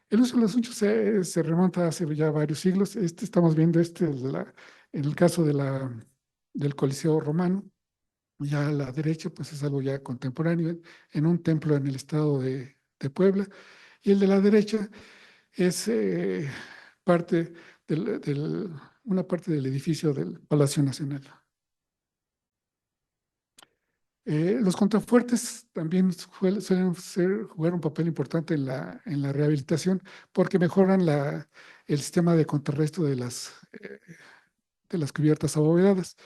El uso de los unchos se remonta hace ya varios siglos. Estamos viendo en el caso del Coliseo Romano. Ya a la derecha, pues es algo ya contemporáneo en un templo en el estado de Puebla. Y el de la derecha es parte una parte del edificio del Palacio Nacional. Los contrafuertes también suelen jugar un papel importante en la rehabilitación porque mejoran el sistema de contrarresto de las cubiertas abovedadas.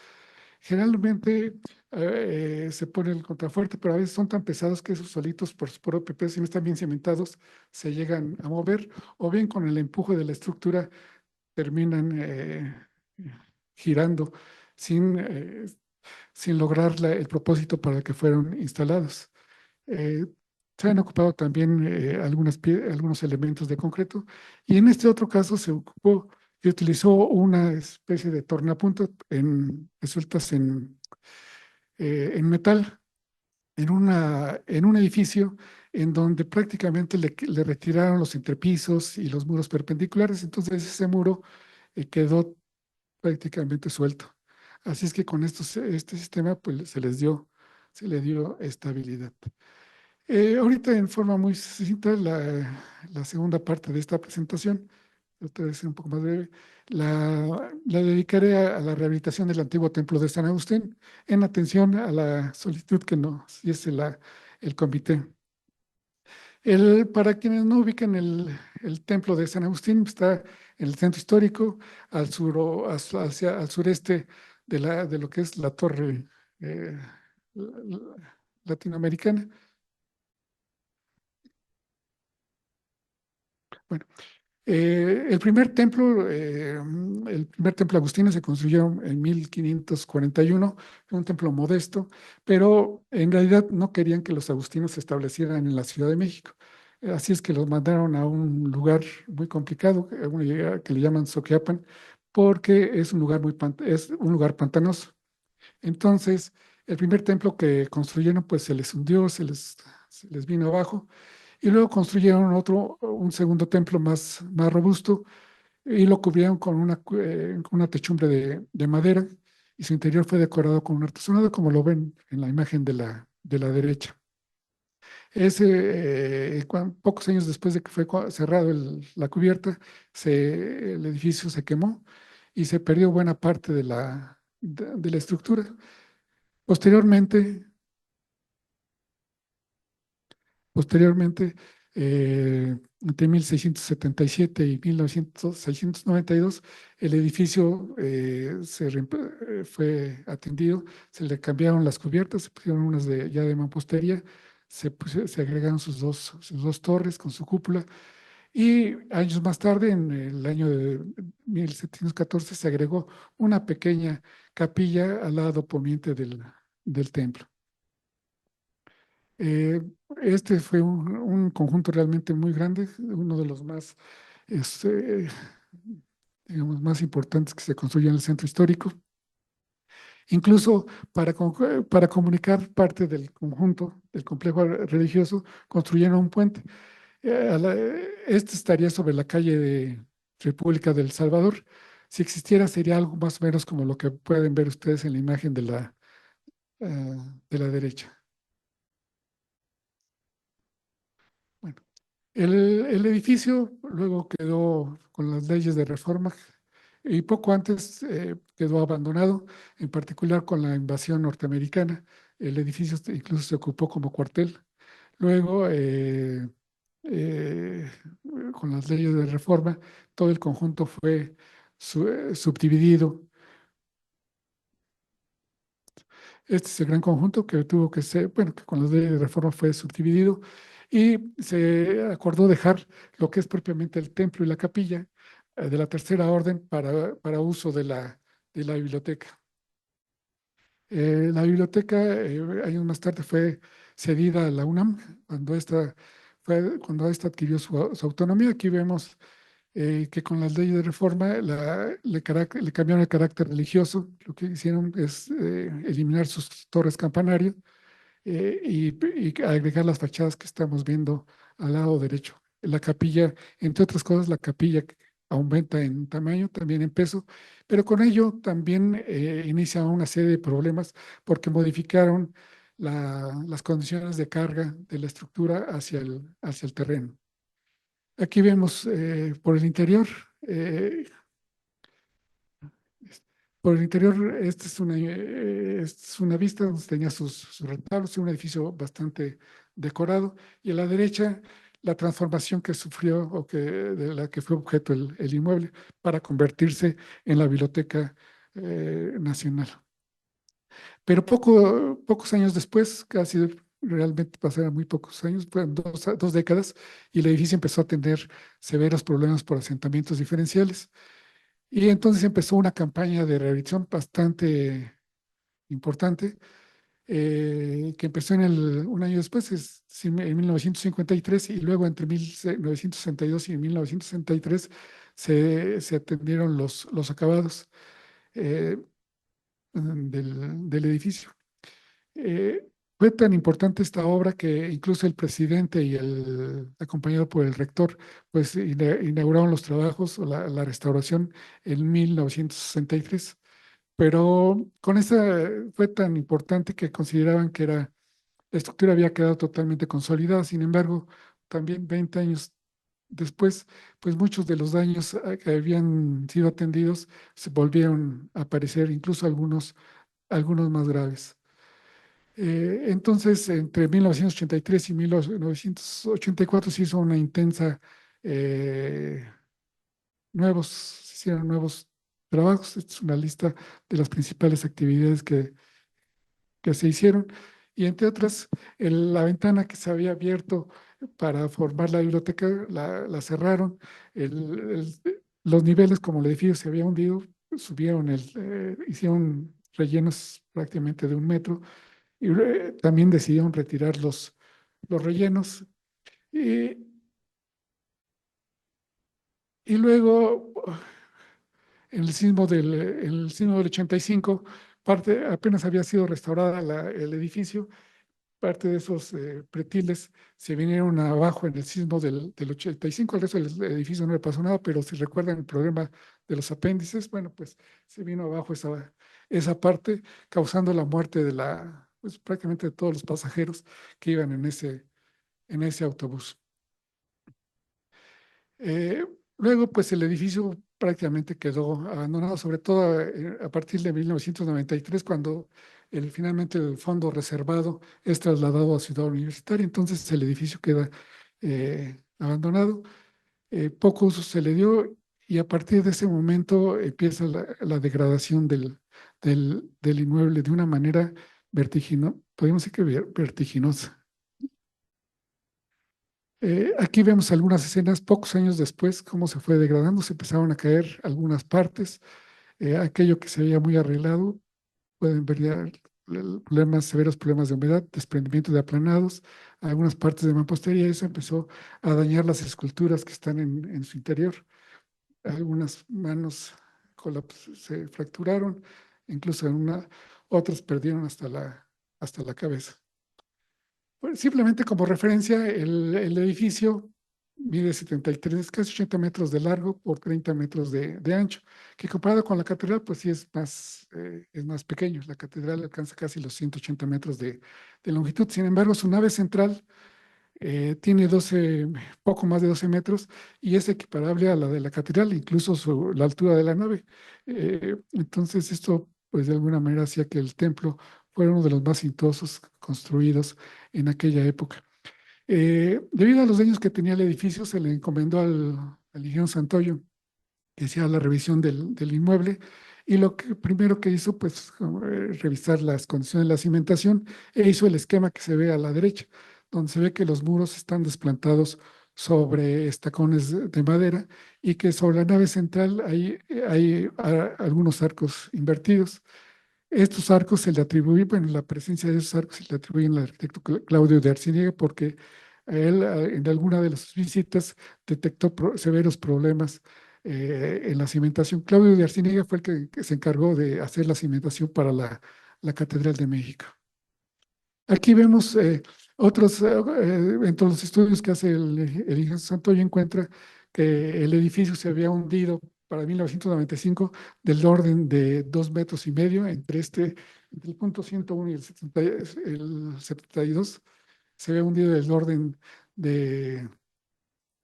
Generalmente se pone el contrafuerte, pero a veces son tan pesados que esos solitos por su propio peso, si no están bien cimentados, se llegan a mover, o bien con el empuje de la estructura terminan girando sin, sin lograr el propósito para el que fueron instalados. Eh, Se han ocupado también algunos elementos de concreto, y en este otro caso se ocupó y utilizó una especie de tornapuntas resueltas en metal en un edificio en donde prácticamente le retiraron los entrepisos y los muros perpendiculares. Entonces ese muro quedó prácticamente suelto. Así es que con este sistema pues se le dio estabilidad. Ahorita en forma muy sucinta, la segunda parte de esta presentación, trataré de ser un poco más breve, la dedicaré a la rehabilitación del antiguo templo de San Agustín en atención a la solicitud que nos hizo el comité. Para quienes no ubican el templo de San Agustín, está en el centro histórico, al sureste de lo que es la torre latinoamericana. Bueno, el primer templo agustino se construyó en 1541, fue un templo modesto, pero en realidad no querían que los agustinos se establecieran en la Ciudad de México. Así es que los mandaron a un lugar muy complicado, que le llaman Soquiapan, porque es un lugar pantanoso. Entonces, el primer templo que construyeron, pues se les hundió, se les vino abajo, y luego construyeron un segundo templo más robusto, y lo cubrieron con una techumbre de madera, y su interior fue decorado con un artesonado, como lo ven en la imagen de la derecha. Pocos años después de que fue cerrado la cubierta, el edificio se quemó y se perdió buena parte de la estructura. Posteriormente, Posteriormente, entre 1677 y 1692, el edificio fue atendido, se le cambiaron las cubiertas, se pusieron unas ya de mampostería, se agregaron sus dos torres con su cúpula, y años más tarde, en el año de 1714, se agregó una pequeña capilla al lado poniente del templo. Eh, este fue un conjunto realmente muy grande, uno de los más, este, digamos, más importantes que se construyó en el centro histórico. Incluso para comunicar parte del conjunto, del complejo religioso, construyeron un puente. Este estaría sobre la calle de República del Salvador. Si existiera, sería algo más o menos como lo que pueden ver ustedes en la imagen de la derecha. Bueno. El edificio luego quedó con las leyes de reforma y poco antes quedó abandonado, en particular con la invasión norteamericana. El edificio incluso se ocupó como cuartel. Luego, eh, con las leyes de reforma, todo el conjunto fue subdividido. Este es el gran conjunto que tuvo que ser, bueno, que con las leyes de reforma fue subdividido, y se acordó dejar lo que es propiamente el templo y la capilla de la Tercera Orden para uso de la biblioteca. La biblioteca, años más tarde, fue cedida a la UNAM cuando esta adquirió su autonomía. Aquí vemos que con las leyes de reforma le cambiaron el carácter religioso. Lo que hicieron es eliminar sus torres campanario y agregar las fachadas que estamos viendo al lado derecho. La capilla, entre otras cosas, la capilla aumenta en tamaño, también en peso, pero con ello también inicia una serie de problemas porque modificaron las condiciones de carga de la estructura hacia el terreno. Aquí vemos por el interior. Por el interior, esta es una vista donde tenía sus retablos, un edificio bastante decorado, y a la derecha la transformación que sufrió de la que fue objeto el inmueble para convertirse en la biblioteca nacional. Pero pocos años después, casi realmente pasaron muy pocos años, fueron dos décadas, y el edificio empezó a tener severos problemas por asentamientos diferenciales. Y entonces empezó una campaña de rehabilitación bastante importante, que empezó un año después, sí, en 1953, y luego entre 1962 y 1963 se atendieron los acabados eh, del edificio. Eh, Fue tan importante esta obra que incluso el presidente y acompañado por el rector, pues inauguraron los trabajos o la restauración en 1963. Pero con esa fue tan importante que consideraban que la estructura había quedado totalmente consolidada. Sin embargo, también 20 años después, pues muchos de los daños que habían sido atendidos se volvieron a aparecer, incluso algunos más graves. Entonces, entre 1983 y 1984 se hizo una intensa, eh, se hicieron nuevos trabajos. Esta es una lista de las principales actividades que se hicieron. Y entre otras, la ventana que se había abierto para formar la biblioteca la cerraron. Los niveles, como el edificio se había hundido, subieron, hicieron rellenos prácticamente de 1 metro, y también decidieron retirar los rellenos. Y, y luego, en el sismo del 85, apenas había sido restaurada el edificio. Parte de esos pretiles se vinieron abajo en el sismo del 85. El resto del edificio no le pasó nada, pero si recuerdan el problema de los apéndices, bueno, pues se vino abajo esa parte, causando la muerte pues prácticamente de todos los pasajeros que iban en ese autobús. Eh, Luego, pues el edificio prácticamente quedó abandonado, sobre todo a partir de 1993, cuando finalmente el fondo reservado es trasladado a Ciudad Universitaria. Entonces el edificio queda abandonado, poco uso se le dio, y a partir de ese momento empieza la degradación del inmueble de una manera podríamos decir que vertiginosa. Aquí vemos algunas escenas pocos años después, cómo se fue degradando. Se empezaron a caer algunas partes. Aquello que se veía muy arreglado, pueden ver ya severos problemas de humedad, desprendimiento de aplanados, algunas partes de mampostería. Eso empezó a dañar las esculturas que están en su interior. Algunas manos se fracturaron, incluso otras perdieron hasta la cabeza. Bueno, simplemente como referencia, el edificio mide 73, casi 80 metros de largo por 30 metros de ancho, que comparado con la catedral, pues sí es más pequeño. La catedral alcanza casi los 180 metros de longitud. Sin embargo, su nave central tiene poco más de 12 metros, y es equiparable a la de la catedral, incluso la altura de la nave. Entonces, esto, pues de alguna manera, hacía que el templo fuera uno de los más suntuosos construidos en aquella época. Debido a los daños que tenía el edificio, se le encomendó al ingeniero Santoyo que hacía la revisión del inmueble, y primero que hizo, pues, revisar las condiciones de la cimentación, e hizo el esquema que se ve a la derecha, donde se ve que los muros están desplantados sobre estacones de madera, y que sobre la nave central hay algunos arcos invertidos. Estos arcos se le atribuyen, bueno, la presencia de esos arcos se le atribuyen al arquitecto Claudio de Arciniega, porque él en alguna de las visitas detectó severos problemas en la cimentación. Claudio de Arciniega fue el que se encargó de hacer la cimentación para la Catedral de México. Aquí vemos entre los estudios que hace el ingeniero Santoyo, encuentra que el edificio se había hundido para 1995 del orden de 2,5 metros, entre el punto 101 y el 72, se había hundido del orden de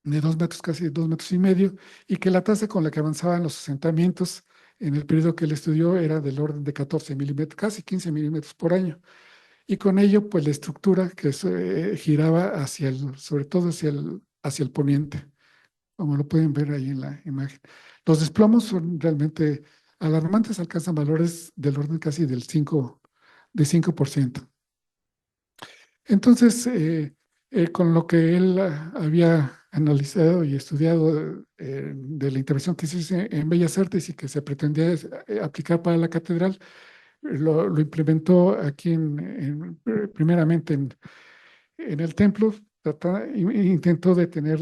2 metros, casi 2,5 metros, y que la tasa con la que avanzaban los asentamientos en el periodo que él estudió era del orden de 14 milímetros, casi 15 milímetros por año. Y con ello, pues la estructura que giraba sobre todo hacia el poniente, como lo pueden ver ahí en la imagen. Los desplomos son realmente alarmantes, alcanzan valores del orden casi de 5%. Entonces, con lo que él había analizado y estudiado de la intervención que se hizo en Bellas Artes y que se pretendía aplicar para la catedral, lo implementó aquí primeramente en el templo, intentó obtener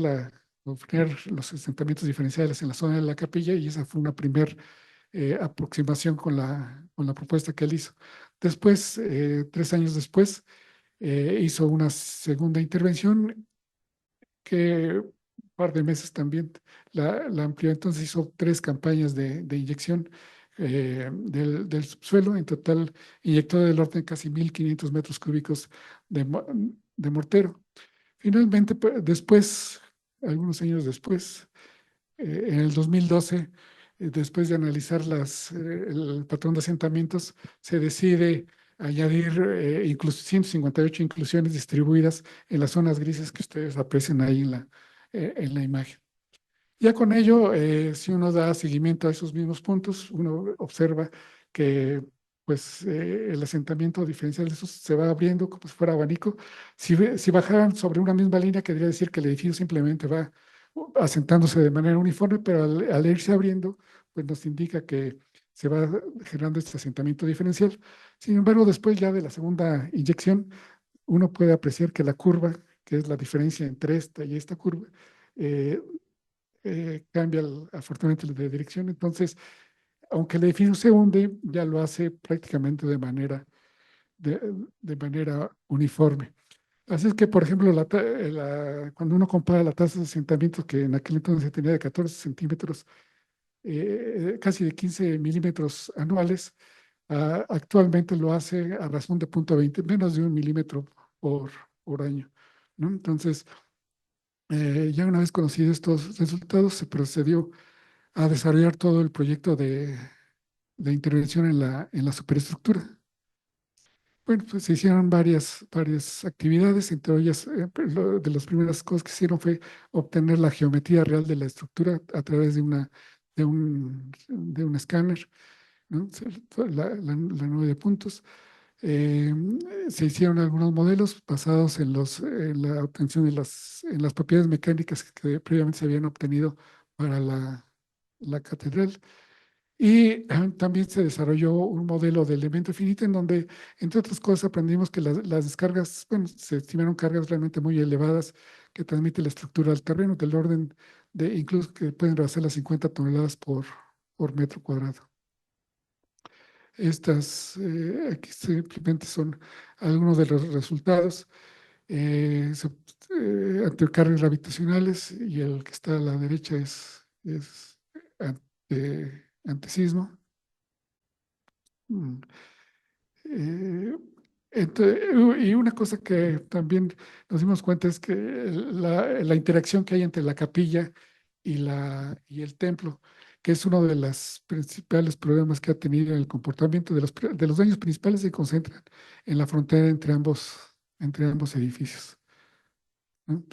los asentamientos diferenciales en la zona de la capilla, y esa fue una primera aproximación con la propuesta que él hizo. Después, 3 años después, hizo una segunda intervención que un par de meses también la amplió. Entonces hizo 3 campañas de inyección del subsuelo. En total inyectó del orden de casi 1.500 metros cúbicos de mortero. Finalmente, después, algunos años después, en el 2012, después de analizar el patrón de asentamientos, se decide añadir 158 inclusiones distribuidas en las zonas grises que ustedes aprecian ahí en la imagen. Ya con ello, si uno da seguimiento a esos mismos puntos, uno observa que pues, el asentamiento diferencial de esos se va abriendo como si fuera abanico. Si bajaran sobre una misma línea, querría decir que el edificio simplemente va asentándose de manera uniforme, pero al irse abriendo, pues nos indica que se va generando este asentamiento diferencial. Sin embargo, después ya de la segunda inyección, uno puede apreciar que la curva, que es la diferencia entre esta y esta curva, eh, cambia afortunadamente de dirección. Entonces, aunque el edificio se hunde, ya lo hace prácticamente de, de manera uniforme. Así es que, por ejemplo, cuando uno compara la tasa de asentamiento, que en aquel entonces se tenía de 14 centímetros, casi de 15 milímetros anuales, actualmente lo hace a razón de 0,20, menos de 1 milímetro por año, ¿no? Entonces, ya una vez conocidos estos resultados, se procedió a desarrollar todo el proyecto de intervención en la superestructura. Bueno, pues se hicieron varias actividades. Entre ellas, de las primeras cosas que hicieron fue obtener la geometría real de la estructura a través de un escáner, ¿no? La nube de puntos. Eh, Se hicieron algunos modelos basados en la obtención en las propiedades mecánicas que previamente se habían obtenido para la catedral. Y también se desarrolló un modelo de elemento finito en donde, entre otras cosas, aprendimos que las descargas, bueno, se estimaron cargas realmente muy elevadas que transmite la estructura al terreno, del orden de incluso que pueden rebasar las 50 toneladas por metro cuadrado. Aquí simplemente son algunos de los resultados. Ante cargas gravitacionales, y el que está a la derecha es antisismo. Mm. Eh, y una cosa que también nos dimos cuenta es que la interacción que hay entre la capilla y el templo, que es uno de los principales problemas que ha tenido en el comportamiento de los daños principales, se concentran en la frontera entre ambos edificios, ¿no?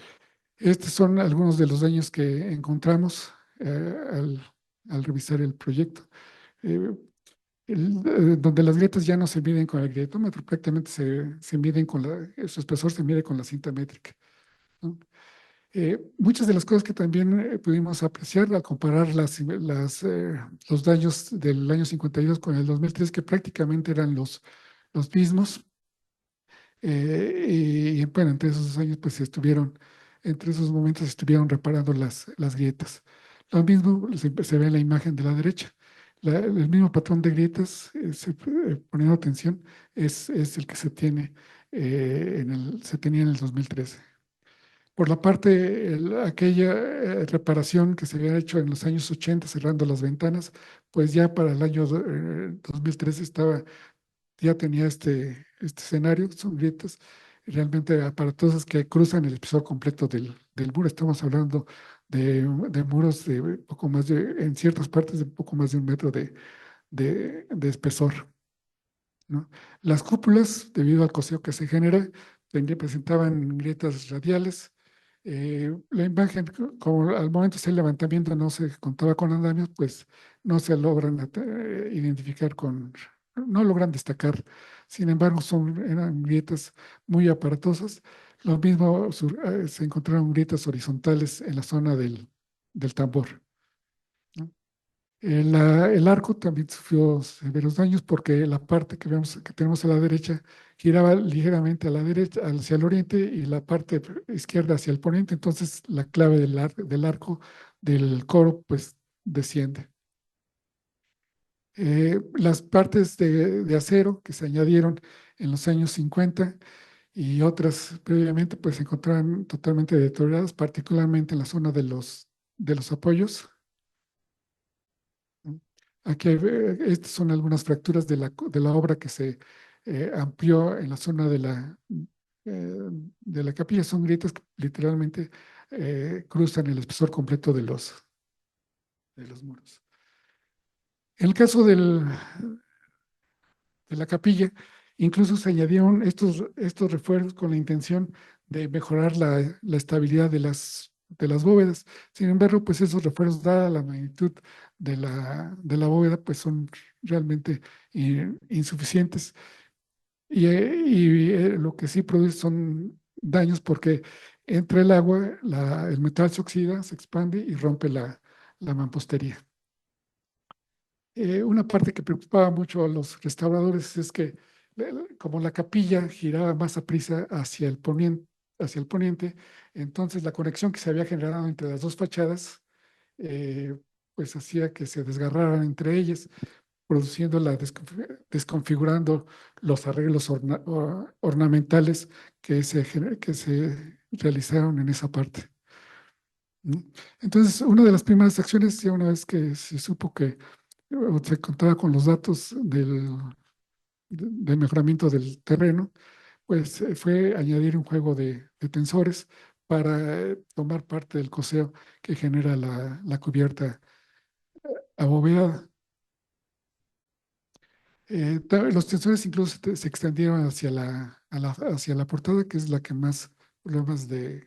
Estos son algunos de los daños que encontramos al revisar el proyecto. Eh, Donde las grietas ya no se miden con el grietómetro, prácticamente se miden su espesor se mide con la cinta métrica, ¿no? Muchas de las cosas que también pudimos apreciar al comparar los daños del año 52 con el 2003, que prácticamente eran los mismos, y bueno, entre esos años, pues entre esos momentos estuvieron reparando las grietas. Lo mismo se ve en la imagen de la derecha. El mismo patrón de grietas, poniendo atención, es el que se se tenía en el 2013. Por la parte, aquella reparación que se había hecho en los años 80, cerrando las ventanas, pues ya para el año 2013 ya tenía este escenario. Son grietas realmente aparatosas que cruzan el espesor completo del muro. Estamos hablando de muros de poco más en ciertas partes, de poco más de 1 metro de espesor, ¿no? Las cúpulas, debido al coseo que se genera, presentaban grietas radiales, La imagen, como al momento de hacer el levantamiento no se contaba con andamios, pues no se logran identificar no logran destacar. Sin embargo, eran grietas muy aparatosas. Lo mismo se encontraron grietas horizontales en la zona del tambor, ¿no? El arco también sufrió severos daños porque la parte que tenemos a la derecha giraba ligeramente a la derecha, hacia el oriente, y la parte izquierda hacia el poniente. Entonces la clave del arco del coro pues desciende. Las partes de acero que se añadieron en los años 50 y otras previamente pues se encontraban totalmente deterioradas, particularmente en la zona de los apoyos. Aquí estas son algunas fracturas de la obra que se amplió en la zona de la capilla. Son grietas que literalmente cruzan el espesor completo de los muros. En el caso de la capilla, incluso se añadieron estos refuerzos con la intención de mejorar la estabilidad de las bóvedas. Sin embargo, pues esos refuerzos, dada la magnitud de la bóveda, pues son realmente insuficientes. Y lo que sí produce son daños porque entre el agua, el metal se oxida, se expande y rompe la mampostería. Una parte que preocupaba mucho a los restauradores es que como la capilla giraba más a prisa hacia el poniente, entonces la conexión que se había generado entre las dos fachadas eh, pues hacía que se desgarraran entre ellas, desconfigurando los arreglos ornamentales que se realizaron en esa parte, ¿no? Entonces, una de las primeras acciones, ya una vez que se supo que se contaba con los datos del mejoramiento del terreno, pues fue añadir un juego de tensores para tomar parte del coseo que genera la cubierta abovedada. Los tensores incluso se extendieron hacia la portada, que es la que más problemas de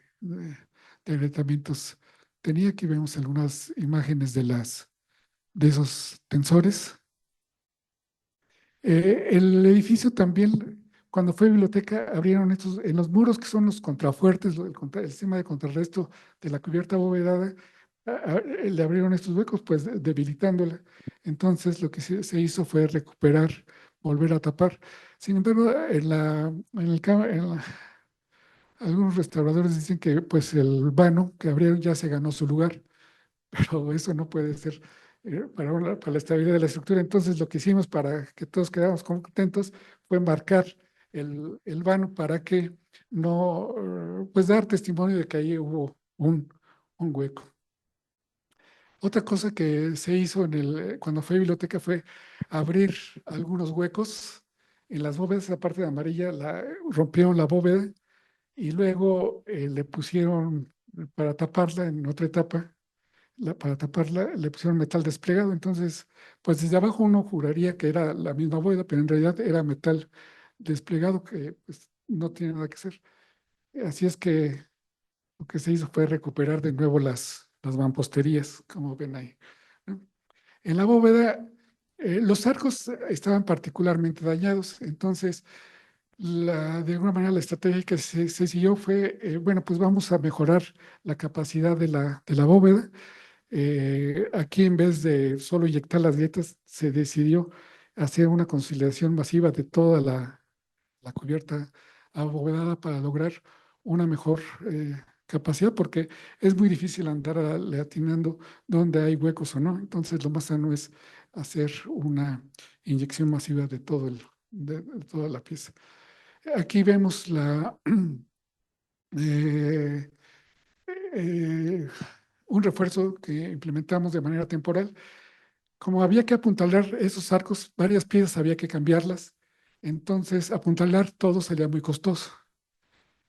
agrietamientos tenía. Aquí vemos algunas imágenes de esos tensores. El edificio también, cuando fue biblioteca, abrieron estos, en los muros que son los contrafuertes, el sistema de contrarresto de la cubierta abovedada, le abrieron estos huecos, pues debilitándola. Entonces lo que se hizo fue recuperar, volver a tapar. Sin embargo, algunos restauradores dicen que pues el vano que abrieron ya se ganó su lugar, pero eso no puede ser para la estabilidad de la estructura. Entonces, lo que hicimos para que todos quedáramos contentos fue marcar el vano para que no, pues dar testimonio de que ahí hubo un hueco. Otra cosa que se hizo cuando fue biblioteca fue abrir algunos huecos en las bóvedas. La parte de amarilla rompieron la bóveda y luego le pusieron, para taparla en otra etapa, para taparla, le pusieron metal desplegado. Entonces, pues desde abajo uno juraría que era la misma bóveda, pero en realidad era metal desplegado que pues, no tiene nada que hacer. Así es que lo que se hizo fue recuperar de nuevo las mamposterías, como ven ahí, ¿no? En la bóveda, los arcos estaban particularmente dañados. Entonces, de alguna manera la estrategia que se siguió fue, bueno, pues vamos a mejorar la capacidad de la bóveda. Aquí, en vez de solo inyectar las grietas, se decidió hacer una consolidación masiva de toda la cubierta abovedada para lograr una mejor capacidad, porque es muy difícil andar atinando dónde hay huecos o no. Entonces, lo más sano es hacer una inyección masiva de toda la pieza. Aquí vemos eh, eh, un refuerzo que implementamos de manera temporal. Como había que apuntalar esos arcos, varias piezas había que cambiarlas. Entonces, apuntalar todo salía muy costoso.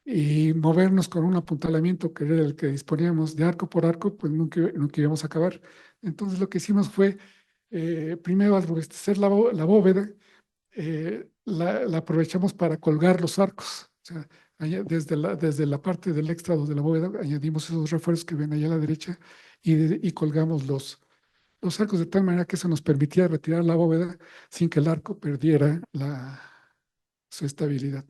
Y movernos con un apuntalamiento que era el que disponíamos de arco por arco, pues nunca íbamos a acabar. Entonces, lo que hicimos fue, primero, al robustecer la bóveda, la aprovechamos para colgar los arcos. O sea, desde la parte del extrado de la bóveda, añadimos esos refuerzos que ven allá a la derecha y colgamos los arcos de tal manera que eso nos permitía retirar la bóveda sin que el arco perdiera su estabilidad.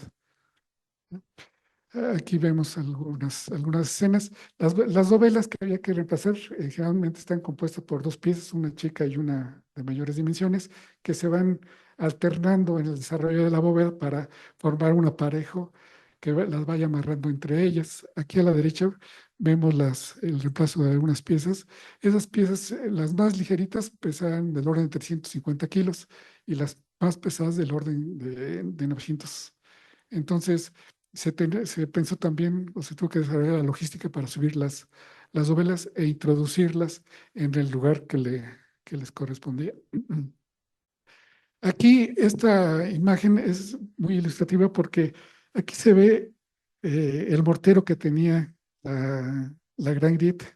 Aquí vemos algunas escenas. Las dovelas que había que reemplazar generalmente están compuestas por dos piezas, una chica y una de mayores dimensiones, que se van alternando en el desarrollo de la bóveda para formar un aparejo que las vaya amarrando entre ellas. Aquí a la derecha vemos el reemplazo de algunas piezas. Esas piezas, las más ligeritas, pesan del orden de 350 kilos y las más pesadas del orden de 900. Entonces, se pensó también, o se tuvo que desarrollar la logística para subir las dovelas e introducirlas en el lugar que les correspondía. Aquí esta imagen es muy ilustrativa porque aquí se ve el mortero que tenía la gran grieta.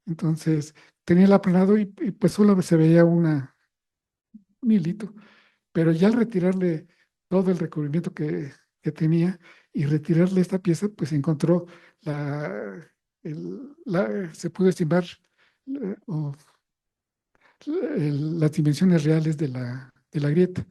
Entonces, tenía el aplanado y pues solo se veía un hilito, pero ya al retirarle todo el recubrimiento que tenía y retirarle esta pieza, pues encontró se pudo estimar o las dimensiones reales de la grieta.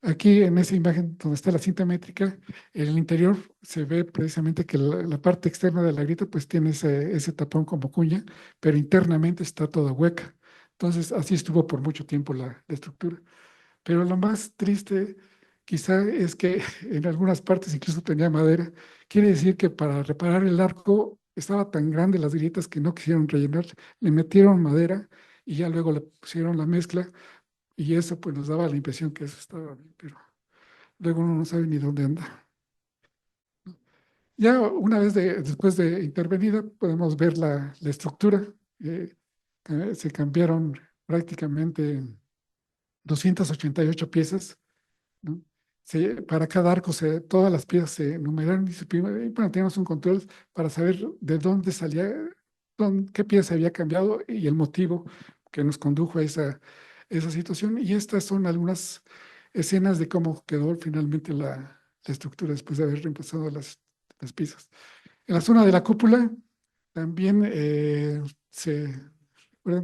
Aquí en esa imagen donde está la cinta métrica, en el interior se ve precisamente que la parte externa de la grieta pues tiene ese tapón como cuña, pero internamente está toda hueca. Entonces así estuvo por mucho tiempo la estructura. Pero lo más triste quizá es que en algunas partes incluso tenía madera. Quiere decir que para reparar el arco estaba tan grande las grietas que no quisieron rellenar. Le metieron madera y ya luego le pusieron la mezcla y eso pues nos daba la impresión que eso estaba bien, pero luego uno no sabe ni dónde anda. Ya una vez después de intervenida podemos ver la estructura. Se cambiaron prácticamente 288 piezas, ¿no? Para cada arco, todas las piezas se numeraron y bueno, teníamos un control para saber de dónde salía, qué pieza se había cambiado y el motivo que nos condujo a esa situación. Y estas son algunas escenas de cómo quedó finalmente la estructura después de haber reemplazado las piezas. En la zona de la cúpula también recuerdan,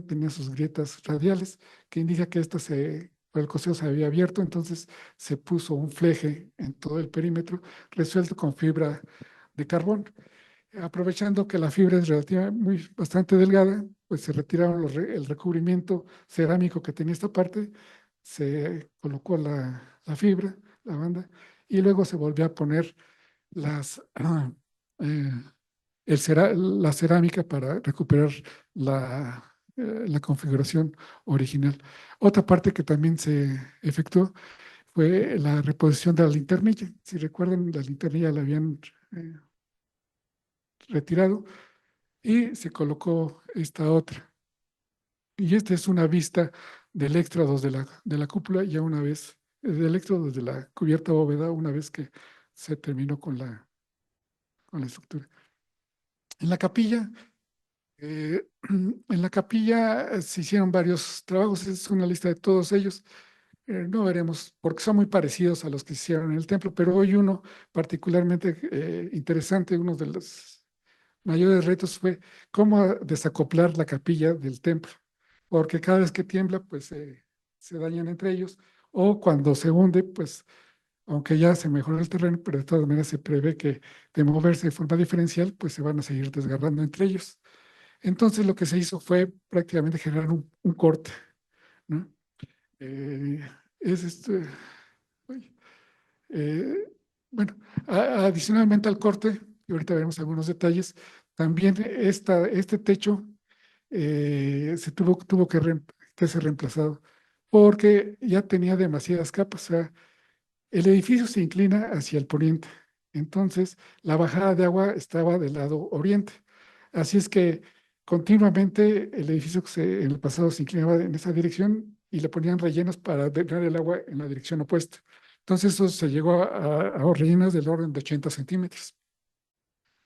tenía sus grietas radiales, que indica que el coseo se había abierto, entonces se puso un fleje en todo el perímetro, resuelto con fibra de carbón. Aprovechando que la fibra es bastante delgada, pues se retiraron el recubrimiento cerámico que tenía esta parte, se colocó la fibra, la banda, y luego se volvió a poner eh, la cerámica para recuperar la configuración original. Otra parte que también se efectuó fue la reposición de la linternilla. Si recuerdan, la linternilla la habían retirado y se colocó esta otra. Y esta es una vista del éxtrados de la cúpula, ya una vez, del éxtrados de la cubierta bóveda, una vez que se terminó con la estructura. En la capilla, en la capilla se hicieron varios trabajos, es una lista de todos ellos. No veremos, porque son muy parecidos a los que se hicieron en el templo, pero hoy uno particularmente interesante, uno de los mayores retos fue cómo desacoplar la capilla del templo, porque cada vez que tiembla, pues se dañan entre ellos, o cuando se hunde, pues aunque ya se mejoró el terreno, pero de todas maneras se prevé que de moverse de forma diferencial, pues se van a seguir desgarrando entre ellos. Entonces lo que se hizo fue prácticamente generar un corte, ¿no? Eh, es este, uy, eh, bueno, adicionalmente al corte, y ahorita veremos algunos detalles, también este techo tuvo que ser reemplazado porque ya tenía demasiadas capas. O sea, el edificio se inclina hacia el poniente, entonces la bajada de agua estaba del lado oriente. Así es que continuamente el edificio en el pasado se inclinaba en esa dirección y le ponían rellenos para drenar el agua en la dirección opuesta. Entonces eso se llegó a rellenos del orden de 80 centímetros.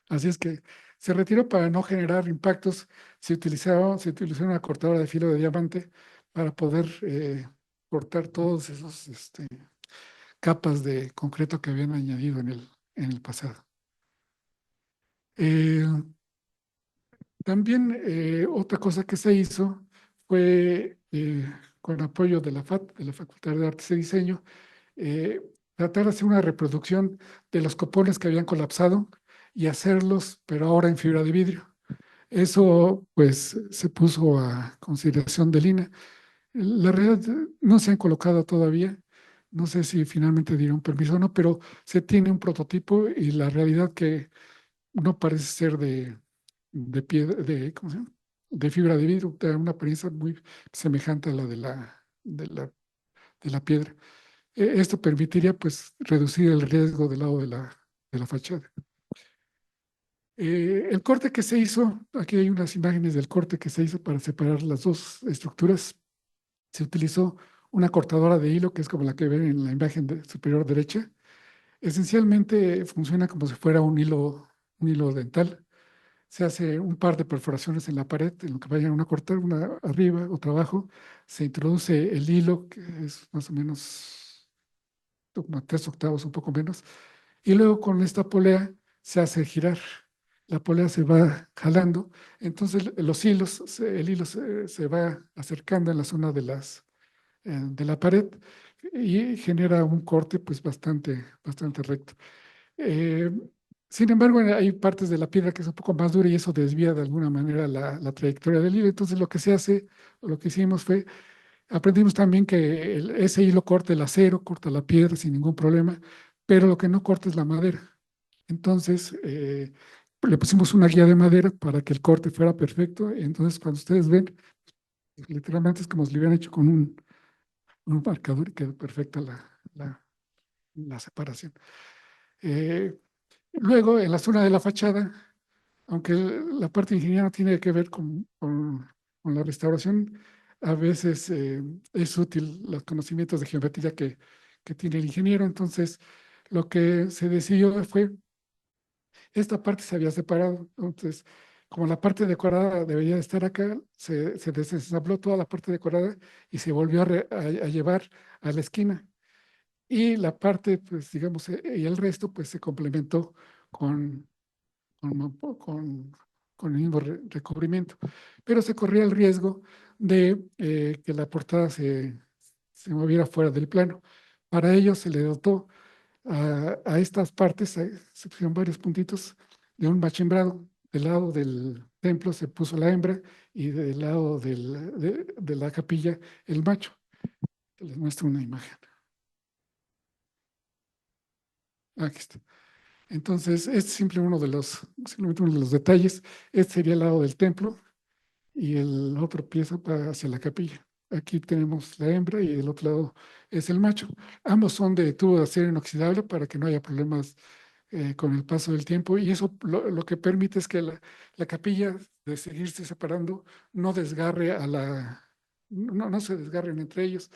Así es que se retiró para no generar impactos. Se utilizó una cortadora de filo de diamante para poder cortar todos esos capas de concreto que habían añadido en el pasado. Eh, También otra cosa que se hizo fue, con apoyo de la FAT, de la Facultad de Artes y Diseño, eh, tratar de hacer una reproducción de los copones que habían colapsado y hacerlos, pero ahora en fibra de vidrio. Eso pues se puso a consideración del INA. La realidad no se han colocado todavía. No sé si finalmente dieron permiso o no, pero se tiene un prototipo y la realidad que no parece ser de piedra, ¿cómo se llama? De fibra de vidrio, da una apariencia muy semejante a la de la piedra. Esto permitiría pues reducir el riesgo del lado de la fachada. El corte que se hizo, aquí hay unas imágenes del corte que se hizo para separar las dos estructuras. Se utilizó una cortadora de hilo, que es como la que ven en la imagen superior derecha. Esencialmente funciona como si fuera un hilo dental. Se hace un par de perforaciones en la pared, en lo que vayan a cortar, una arriba, otra abajo. Se introduce el hilo, que es más o menos como 3/8, un poco menos. Y luego con esta polea se hace girar. La polea se va jalando. Entonces los hilos, el hilo se va acercando en la zona de la pared y genera un corte pues bastante recto. Eh, Sin embargo, hay partes de la piedra que es un poco más dura y eso desvía de alguna manera la trayectoria del hilo. Entonces, lo que se hace, o lo que hicimos fue, aprendimos también que ese hilo corta el acero, corta la piedra sin ningún problema, pero lo que no corta es la madera. Entonces, le pusimos una guía de madera para que el corte fuera perfecto. Entonces, cuando ustedes ven, literalmente es como si lo hubieran hecho con un marcador y quedó perfecta la separación. Eh, Luego, en la zona de la fachada, aunque la parte de ingeniería no tiene que ver con la restauración, a veces es útil los conocimientos de geometría que tiene el ingeniero. Entonces, lo que se decidió fue, esta parte se había separado. Entonces, como la parte decorada debería estar acá, se desensambló toda la parte decorada y se volvió a llevar a la esquina. Y la parte, pues digamos, y el resto, pues se complementó con con, con el mismo recubrimiento. Pero se corría el riesgo de que la portada se moviera fuera del plano. Para ello se le dotó a estas partes, se pusieron varios puntitos de un machimbrado. Del lado del templo se puso la hembra y del lado de la capilla el macho. Les muestro una imagen. Aquí está. Entonces, este es simplemente uno de los detalles. Este sería el lado del templo y el otro pieza va hacia la capilla. Aquí tenemos la hembra y el otro lado es el macho. Ambos son de tubo de acero inoxidable para que no haya problemas con el paso del tiempo y eso lo que permite es que la capilla, de seguirse separando, no desgarre no se desgarren entre ellos.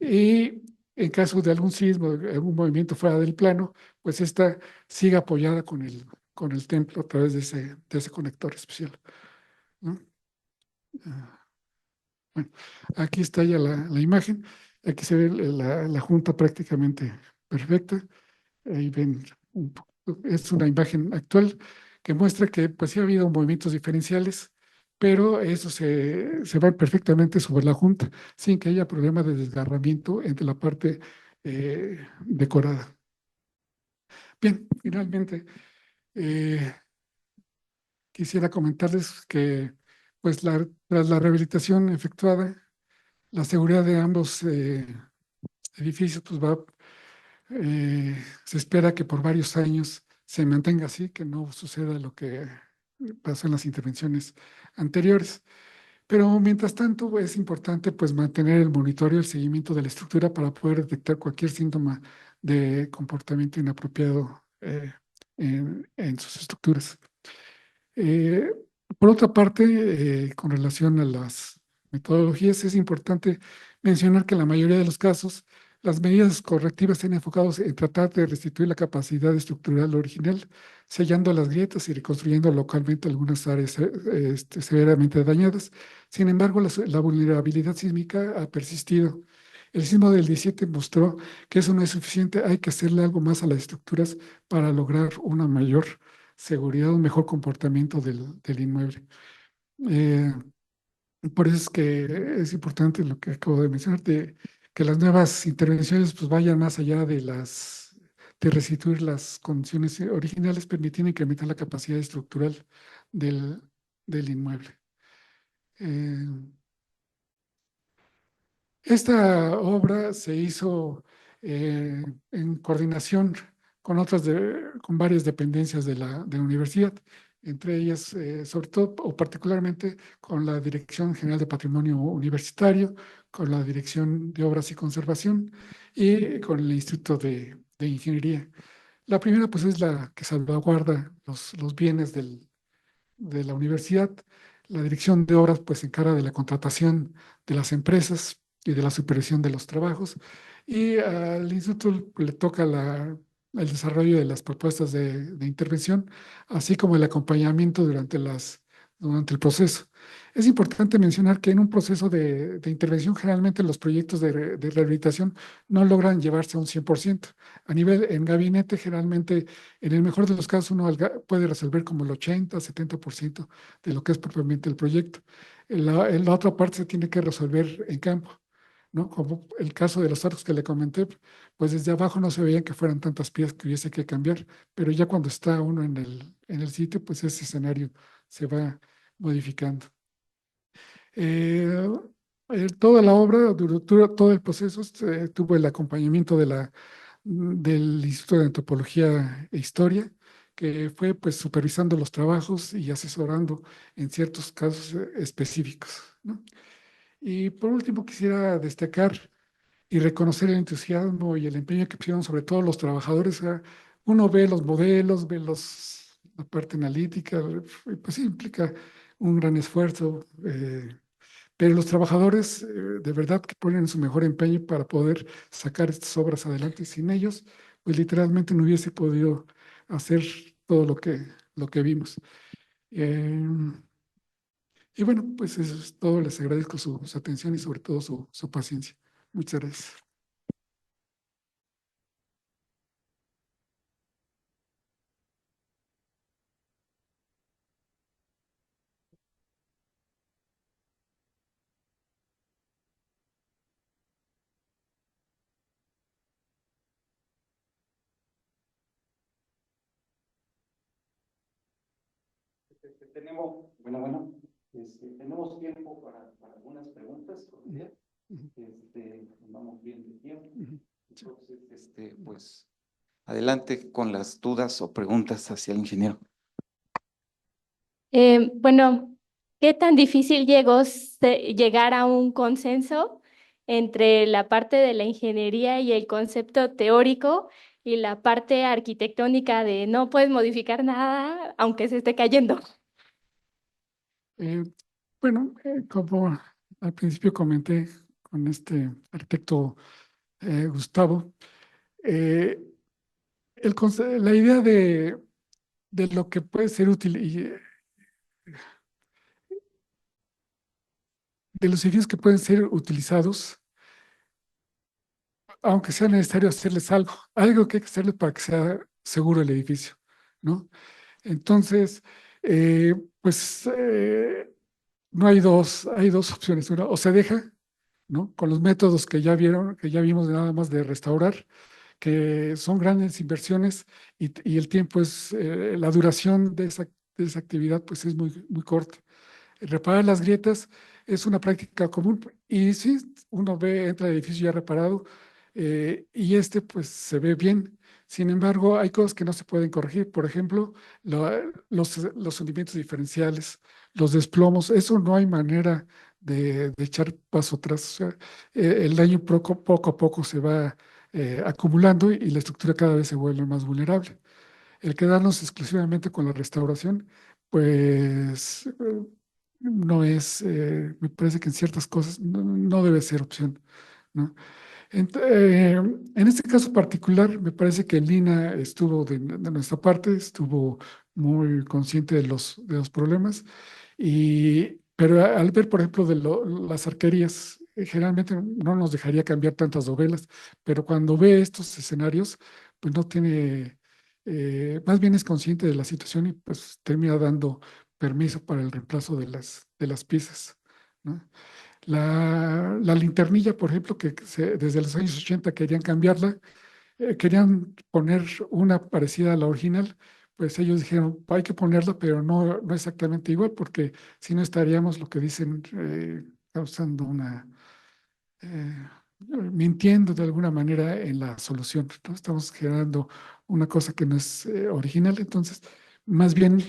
Y en caso de algún sismo, algún movimiento fuera del plano, pues esta sigue apoyada con el templo a través de ese conector especial, ¿no? Ah, bueno, aquí está ya la imagen. Aquí se ve la junta prácticamente perfecta. Ahí ven, es una imagen actual que muestra que pues sí ha habido movimientos diferenciales, pero eso se va perfectamente sobre la junta sin que haya problema de desgarramiento entre la parte decorada. Bien, finalmente eh, quisiera comentarles que pues tras la rehabilitación efectuada, la seguridad de ambos edificios pues se espera que por varios años se mantenga así, que no suceda lo que pasó en las intervenciones anteriores. Pero mientras tanto es importante pues mantener el monitoreo y el seguimiento de la estructura para poder detectar cualquier síntoma de comportamiento inapropiado en sus estructuras. Eh, por otra parte, con relación a las metodologías, es importante mencionar que en la mayoría de los casos, las medidas correctivas están enfocadas en tratar de restituir la capacidad estructural original, sellando las grietas y reconstruyendo localmente algunas áreas severamente dañadas. Sin embargo, la vulnerabilidad sísmica ha persistido. El sismo del 17 mostró que eso no es suficiente, hay que hacerle algo más a las estructuras para lograr una mayor seguridad, un mejor comportamiento del inmueble. Eh, por eso es que es importante lo que acabo de mencionar, que las nuevas intervenciones pues vayan más allá de restituir las condiciones originales, permitiendo incrementar la capacidad estructural del, del inmueble. Eh, Esta obra se hizo en coordinación con con varias dependencias de la universidad, entre ellas, sobre todo o particularmente con la Dirección General de Patrimonio Universitario, con la Dirección de Obras y Conservación y con el Instituto de Ingeniería. La primera, pues, es la que salvaguarda los bienes de la universidad. La dirección de obras pues se encarga de la contratación de las empresas y de la supervisión de los trabajos. Y al instituto le toca el desarrollo de las propuestas de intervención, así como el acompañamiento durante el proceso. Es importante mencionar que en un proceso de intervención, generalmente los proyectos de rehabilitación no logran llevarse a un 100%. En gabinete, generalmente en el mejor de los casos, uno puede resolver como el 80, 70% de lo que es propiamente el proyecto. En la otra parte se tiene que resolver en campo, ¿no? Como el caso de los arcos que le comenté, pues desde abajo no se veían que fueran tantas piezas que hubiese que cambiar, pero ya cuando está uno en el sitio, pues ese escenario se va modificando. Eh, Toda la obra, todo el proceso, tuvo el acompañamiento del Instituto de Antropología e Historia, que fue pues supervisando los trabajos y asesorando en ciertos casos específicos, ¿no? Y por último quisiera destacar y reconocer el entusiasmo y el empeño que pusieron sobre todo los trabajadores. Uno ve los modelos, la parte analítica, y pues sí, implica un gran esfuerzo, pero los trabajadores de verdad que ponen su mejor empeño para poder sacar estas obras adelante. Sin ellos, pues literalmente no hubiese podido hacer todo lo que vimos. Eh, y bueno, pues eso es todo. Les agradezco su atención y sobre todo su paciencia. Muchas gracias. Tenemos tiempo para algunas preguntas. Ujú. Vamos bien de tiempo. Ujú. Entonces, pues, adelante con las dudas o preguntas hacia el ingeniero. Bueno, ¿qué tan difícil llegar a un consenso entre la parte de la ingeniería y el concepto teórico y la parte arquitectónica de no puedes modificar nada aunque se esté cayendo? Eh, bueno, como al principio comenté con este arquitecto Gustavo, eh, la idea de lo que puede ser útil y de los edificios que pueden ser utilizados, aunque sea necesario hacerles algo que hay que hacerles para que sea seguro el edificio, ¿no? Entonces, eh, pues no hay dos opciones. Una, o se deja, ¿no? Con los métodos que ya vieron, que ya vimos nada más de restaurar, que son grandes inversiones y el tiempo la duración de esa actividad pues es muy corta. Reparar las grietas es una práctica común y sí, uno entra al edificio ya reparado y pues se ve bien. Sin embargo, hay cosas que no se pueden corregir. Por ejemplo, los hundimientos diferenciales, los desplomos, eso no hay manera de echar paso atrás. O sea, el daño poco a poco se va acumulando y la estructura cada vez se vuelve más vulnerable. El quedarnos exclusivamente con la restauración, pues no es, me parece que en ciertas cosas no debe ser opción, ¿no? En este caso particular, me parece que Lina estuvo de nuestra parte, estuvo muy consciente de los problemas, pero al ver, por ejemplo, las arquerías, generalmente no nos dejaría cambiar tantas dovelas, pero cuando ve estos escenarios, pues no tiene más bien es consciente de la situación y pues termina dando permiso para el reemplazo de las piezas, ¿no? La linternilla, por ejemplo, que desde los años 80 querían cambiarla, querían poner una parecida a la original, pues ellos dijeron, hay que ponerla, pero no exactamente igual, porque si no estaríamos, lo que dicen, causando mintiendo de alguna manera en la solución, ¿no? Estamos generando una cosa que no es original, entonces, más bien,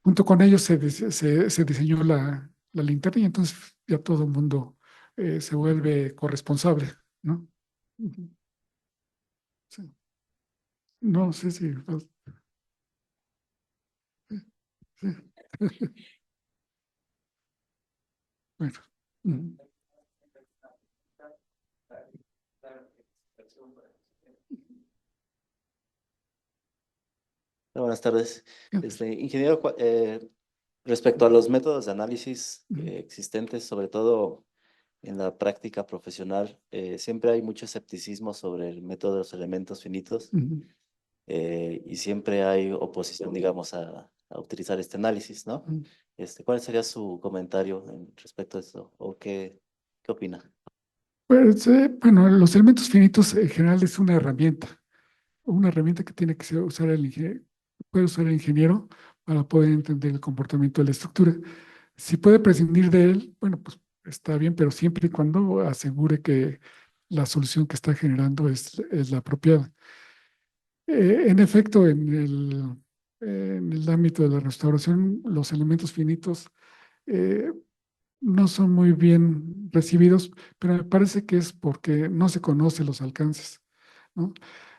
junto con ellos se diseñó la linterna y entonces ya todo el mundo se vuelve corresponsable, ¿no? Ujú. Sí. No sé si... sí. Bueno. Ujú. Buenas tardes. Ya. Ingeniero, respecto a los métodos de análisis Ujú. existentes, sobre todo en la práctica profesional, siempre hay mucho escepticismo sobre el método de los elementos finitos Ujú. y siempre hay oposición, digamos, a utilizar este análisis, ¿no? Ujú. ¿Cuál sería su comentario respecto a esto? ¿O qué opina? Pues, bueno, los elementos finitos en general es una herramienta que tiene que usar el ingeniero, puede usar el ingeniero para poder entender el comportamiento de la estructura. Si puede prescindir de él, bueno, pues está bien, pero siempre y cuando asegure que la solución que está generando es la apropiada. En efecto, en el ámbito de la restauración, los elementos finitos eh, no son muy bien recibidos, pero me parece que es porque no se conocen los alcances, ¿no?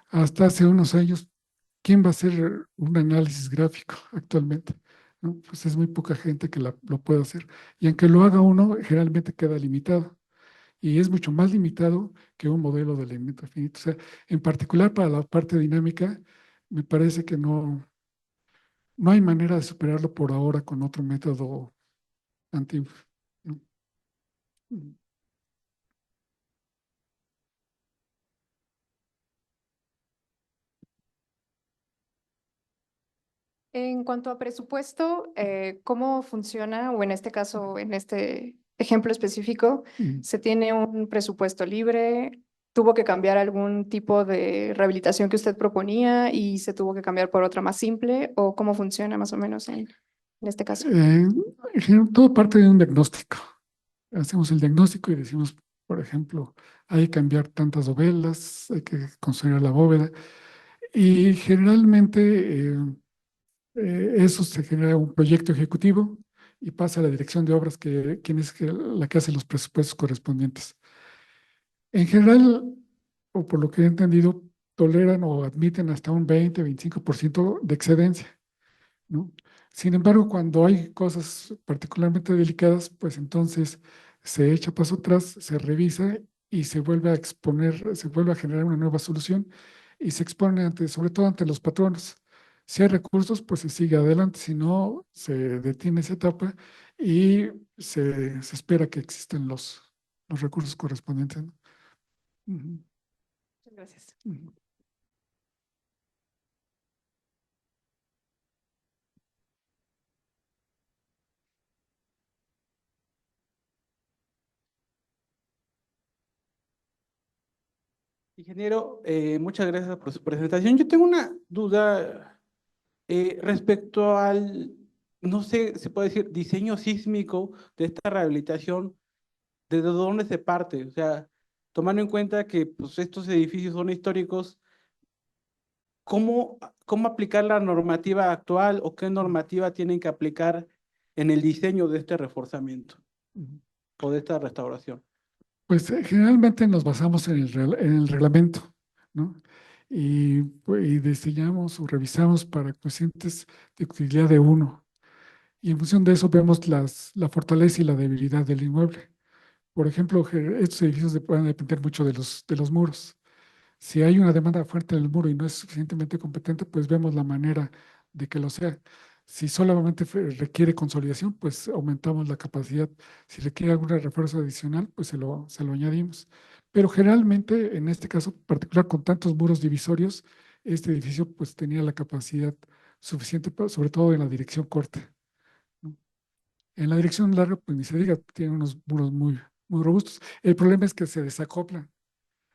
Hasta hace unos años, ¿quién va a hacer un análisis gráfico actualmente? ¿No? Pues es muy poca gente que lo puede hacer. Y aunque lo haga uno, generalmente queda limitado. Y es mucho más limitado que un modelo de elemento finito. O sea, en particular para la parte dinámica, me parece que no hay manera de superarlo por ahora con otro método antiguo, ¿no? En cuanto a presupuesto, ¿cómo funciona? O en este caso, en este ejemplo específico, Mm. ¿se tiene un presupuesto libre? ¿Tuvo que cambiar algún tipo de rehabilitación que usted proponía y se tuvo que cambiar por otra más simple? ¿O cómo funciona más o menos en este caso? En general, todo parte de un diagnóstico. Hacemos el diagnóstico y decimos, por ejemplo, hay que cambiar tantas dovelas, hay que construir la bóveda. Y generalmente eso se genera un proyecto ejecutivo y pasa a la dirección de obras, quien es la que hace los presupuestos correspondientes. En general, o por lo que he entendido, toleran o admiten hasta un 20-25% de excedencia, ¿no? Sin embargo, cuando hay cosas particularmente delicadas, pues entonces se echa paso atrás, se revisa y se vuelve a exponer, se vuelve a generar una nueva solución y se expone sobre todo ante los patronos. Si hay recursos, pues se sigue adelante, si no, se detiene esa etapa y se espera que existan los recursos correspondientes, ¿no? Ujú. Muchas gracias. Ujú. Ingeniero, muchas gracias por su presentación. Yo tengo una duda respecto al, no sé, se puede decir, diseño sísmico de esta rehabilitación, ¿desde dónde se parte? O sea, tomando en cuenta que pues, estos edificios son históricos, ¿cómo aplicar la normativa actual o qué normativa tienen que aplicar en el diseño de este reforzamiento Ujú. o de esta restauración? Pues generalmente nos basamos en el reglamento, ¿no? Y diseñamos o revisamos para coeficientes de utilidad de uno. Y en función de eso vemos la fortaleza y la debilidad del inmueble. Por ejemplo, estos edificios pueden depender mucho de los muros. Si hay una demanda fuerte del muro y no es suficientemente competente, pues vemos la manera de que lo sea. Si solamente requiere consolidación, pues aumentamos la capacidad. Si requiere algún refuerzo adicional, pues se lo añadimos. Pero generalmente, en este caso particular, con tantos muros divisorios, este edificio pues tenía la capacidad suficiente, sobre todo en la dirección corta, ¿no? En la dirección larga, pues ni se diga, tiene unos muros muy robustos. El problema es que se desacoplan,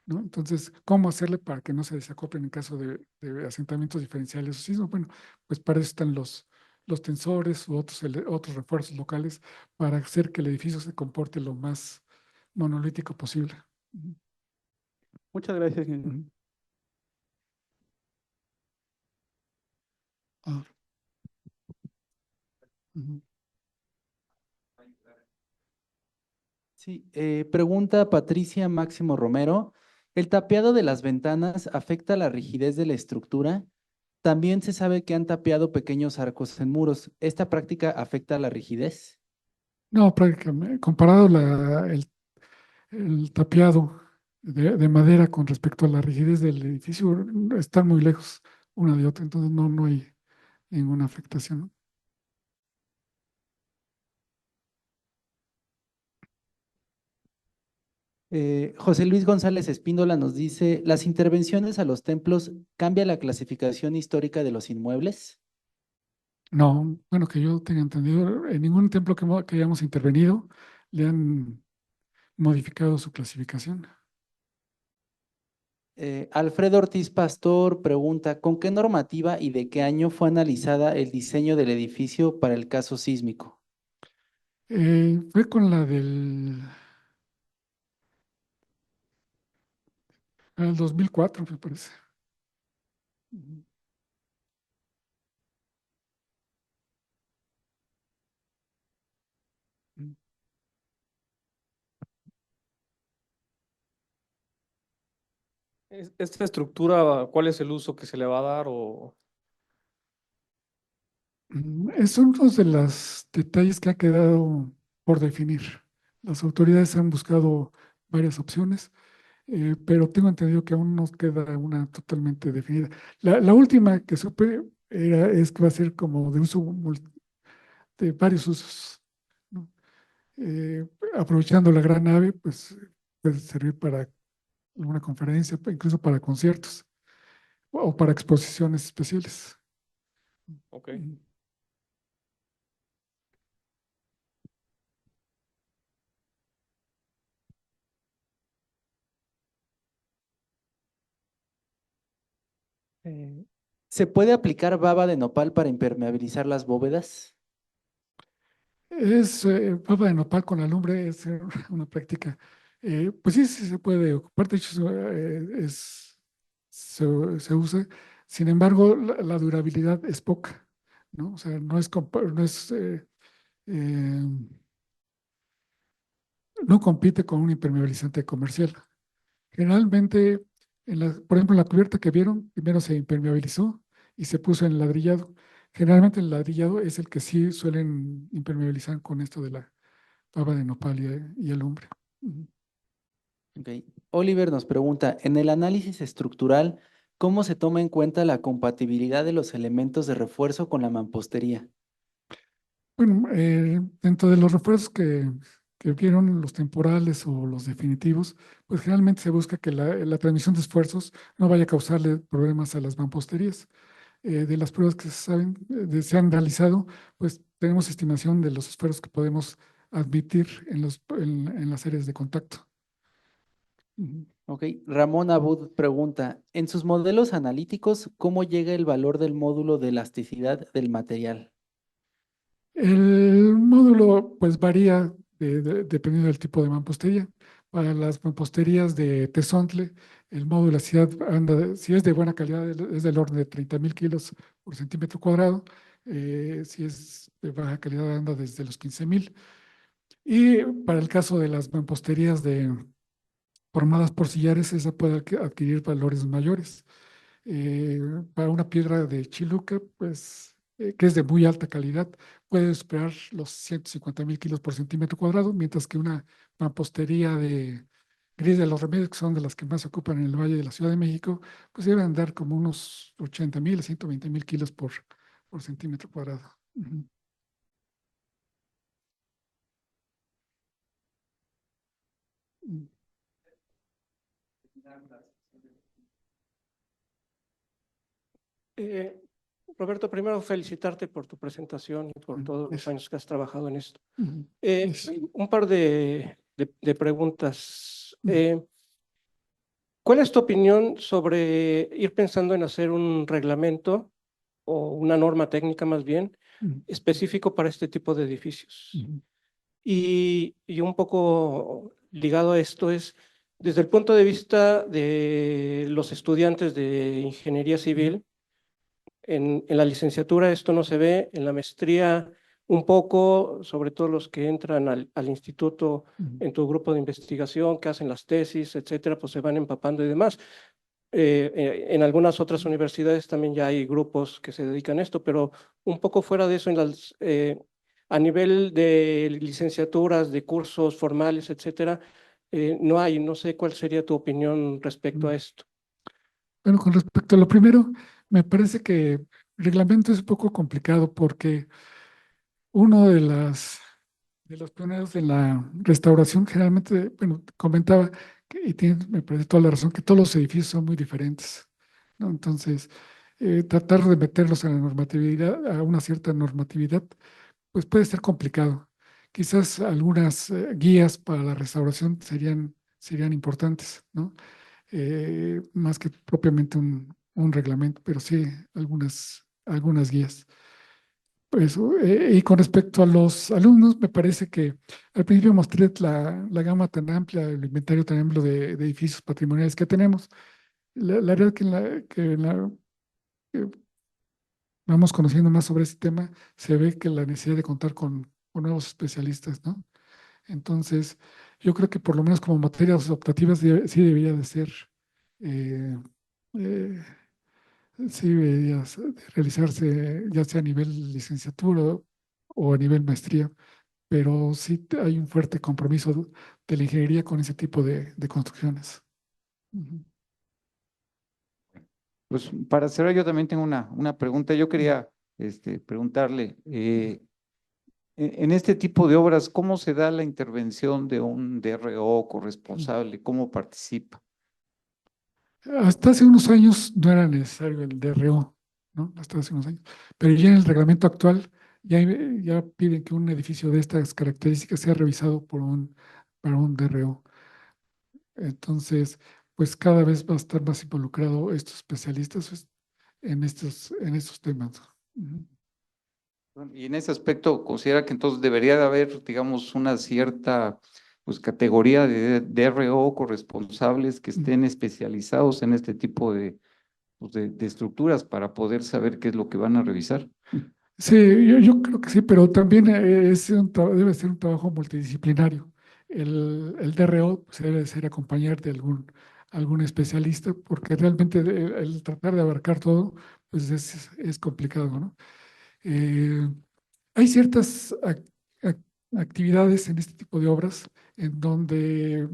¿no? Entonces, ¿cómo hacerle para que no se desacoplen en caso de asentamientos diferenciales o sismos? Bueno, pues para eso están los tensores u otros refuerzos locales para hacer que el edificio se comporte lo más monolítico posible. Ujú. Muchas gracias, ingeniero. Ujú. Ah, ujú. Sí, pregunta Patricia Máximo Romero. ¿El tapeado de las ventanas afecta la rigidez de la estructura? También se sabe que han tapeado pequeños arcos en muros. ¿Esta práctica afecta la rigidez? No, prácticamente, comparado el tapiado de madera con respecto a la rigidez del edificio, están muy lejos una de otra, entonces no hay ninguna afectación, ¿no? José Luis González Espíndola nos dice, ¿las intervenciones a los templos cambia la clasificación histórica de los inmuebles? No, bueno, que yo tenga entendido, en ningún templo que hayamos intervenido le han modificado su clasificación. Alfredo Ortiz Pastor pregunta, ¿con qué normativa y de qué año fue analizada el diseño del edificio para el caso sísmico? Fue con la del 2004, me parece. Ujú. Ujú. Esta estructura, ¿cuál es el uso que se le va a dar? O... Son unos de los detalles que ha quedado por definir. Las autoridades han buscado varias opciones, pero tengo entendido que aún nos queda una totalmente definida. La última que supe es que va a ser como de uso de varios usos, ¿no? Aprovechando la gran nave, pues puede servir para alguna conferencia, Ok. incluso para conciertos o para exposiciones especiales. Mm. Eh, ¿Se puede aplicar baba de nopal para impermeabilizar las bóvedas? Es papa de nopal con alumbre, es una práctica. Pues sí, sí se puede ocupar, de hecho se usa. Sin embargo, la durabilidad es poca, ¿no? O sea, eh, no compite con un impermeabilizante comercial. Generalmente, por ejemplo, en la cubierta que vieron, primero se impermeabilizó y se puso en ladrillado. Generalmente el ladrillado es el que sí suelen impermeabilizar con esto de la pava de nopal y alumbre. Ujú. Ok. Oliver nos pregunta, en el análisis estructural, ¿cómo se toma en cuenta la compatibilidad de los elementos de refuerzo con la mampostería? Bueno, dentro de los refuerzos que vieron los temporales o los definitivos, pues generalmente se busca que la transmisión de esfuerzos no vaya a causarle problemas a las mamposterías. De las pruebas que se han realizado, pues tenemos estimación de los esfuerzos que podemos admitir en las áreas de contacto. Ujú. Ok. Ramón Abud pregunta, en sus modelos analíticos, ¿cómo llega el valor del módulo de elasticidad del material? El módulo pues varía dependiendo del tipo de mampostería. Para las mamposterías de tezontle, el módulo de elasticidad anda, si es de buena calidad, es del orden de 30.000 kilos por centímetro cuadrado. Si es de baja calidad, anda desde los 15.000. Y para el caso de las mamposterías formadas por sillares, esa puede adquirir valores mayores. Para una piedra de Chiluca, pues, que es de muy alta calidad, puede superar los 150.000 kilos por centímetro cuadrado, mientras que una mampostería de Gris de los Remedios, que son de las que más se ocupan en el Valle de la Ciudad de México, pues deben andar como unos 80.000 a 120.000 kilos por centímetro cuadrado. Ujú. Mm. Eh, Roberto, primero felicitarte por tu presentación y por todos los años que has trabajado en esto. Ujú. Un par de preguntas. Ujú. ¿Cuál es tu opinión sobre ir pensando en hacer un reglamento o una norma técnica más bien Ujú. específico para este tipo de edificios? Ujú. Y un poco ligado a esto es, desde el punto de vista de los estudiantes de ingeniería civil, en la licenciatura esto no se ve, en la maestría un poco, sobre todo los que entran al instituto Ujú. en tu grupo de investigación, que hacen las tesis, etcétera, pues se van empapando y demás. En algunas otras universidades también ya hay grupos que se dedican a esto, pero un poco fuera de eso, a nivel de licenciaturas, de cursos formales, etcétera, no hay. No sé cuál sería tu opinión respecto a esto. Bueno, con respecto a lo primero, me parece que el reglamento es un poco complicado porque uno de los pioneros en la restauración generalmente, bueno, comentaba, y tiene, me parece toda la razón, que todos los edificios son muy diferentes, ¿no? Entonces, tratar de meterlos a la normatividad, a una cierta normatividad, pues puede ser complicado. Quizás algunas guías para la restauración serían importantes, ¿no? Más que propiamente un reglamento, pero sí algunas guías. Pues, y con respecto a los alumnos, me parece que al principio mostré la gama tan amplia, el inventario tan amplio de edificios patrimoniales que tenemos. La verdad que vamos conociendo más sobre este tema, se ve que la necesidad de contar con nuevos especialistas, ¿no? Entonces, yo creo que por lo menos como materias optativas sí debería de ser, eh, eh, sí debería de realizarse ya sea a nivel licenciatura o a nivel maestría, pero sí hay un fuerte compromiso de la ingeniería con ese tipo de construcciones. Ujú. Pues para cerrar, yo también tengo una pregunta. Yo quería preguntarle, en este tipo de obras, ¿cómo se da la intervención de un DRO corresponsable? ¿Cómo participa? Hasta hace unos años no era necesario el DRO, ¿no? Hasta hace unos años. Pero ya en el reglamento actual ya piden que un edificio de estas características sea revisado para un DRO. Entonces, pues cada vez va a estar más involucrado estos especialistas pues, en estos temas. Ujú. Y en ese aspecto, ¿considera que entonces debería de haber, digamos, una cierta pues, categoría de DRO corresponsables que Ujú. estén especializados en este tipo pues, de estructuras para poder saber qué es lo que van a revisar? Sí, yo creo que sí, pero también debe ser un trabajo multidisciplinario. El DRO se debe ser acompañar de algún especialista, porque realmente el tratar de abarcar todo, pues es complicado, ¿no? Eh, Hay ciertas actividades en este tipo de obras en donde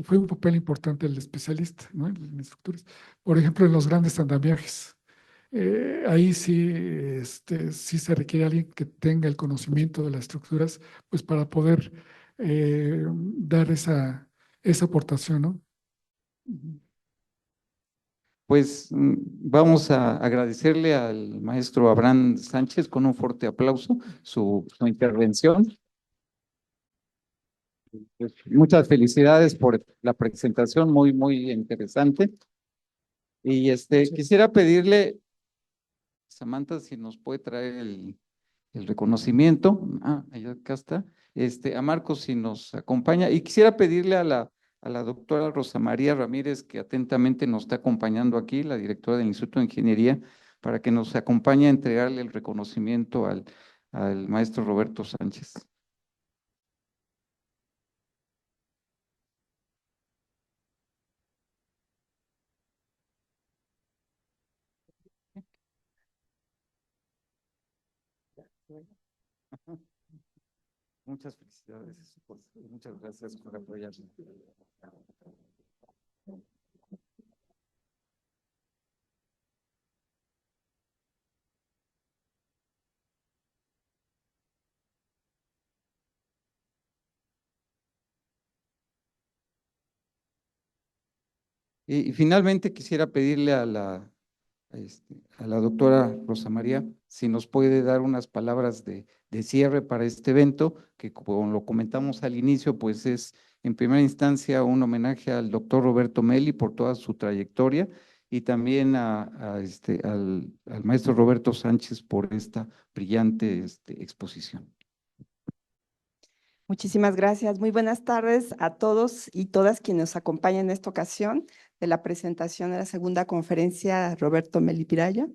fue un papel importante el especialista, ¿no? En estructuras. Por ejemplo, en los grandes andamiajes. Ahí sí, sí se requiere alguien que tenga el conocimiento de las estructuras, pues para poder dar esa aportación, ¿no? Ujú. Pues vamos a agradecerle al maestro Abraham Sánchez con un fuerte aplauso su intervención. Pues, muchas felicidades por la presentación, muy, muy interesante. Y quisiera pedirle, Samantha, si nos puede traer el reconocimiento. Ah, allá acá está. A Marcos, si nos acompaña. Y quisiera pedirle a la doctora Rosa María Ramírez, que atentamente nos está acompañando aquí, la directora del Instituto de Ingeniería, para que nos acompañe a entregarle el reconocimiento al maestro Roberto Sánchez. Muchas felicidades, muchas gracias por apoyarme. Y finalmente quisiera pedirle a la doctora Rosa María si nos puede dar unas palabras de cierre para este evento, que como lo comentamos al inicio, pues es en primera instancia un homenaje al doctor Roberto Meli por toda su trayectoria y también al maestro Roberto Sánchez por esta brillante exposición. Muchísimas gracias. Muy buenas tardes a todos y todas quienes nos acompañan en esta ocasión de la presentación de la segunda conferencia Roberto Meli Piraya,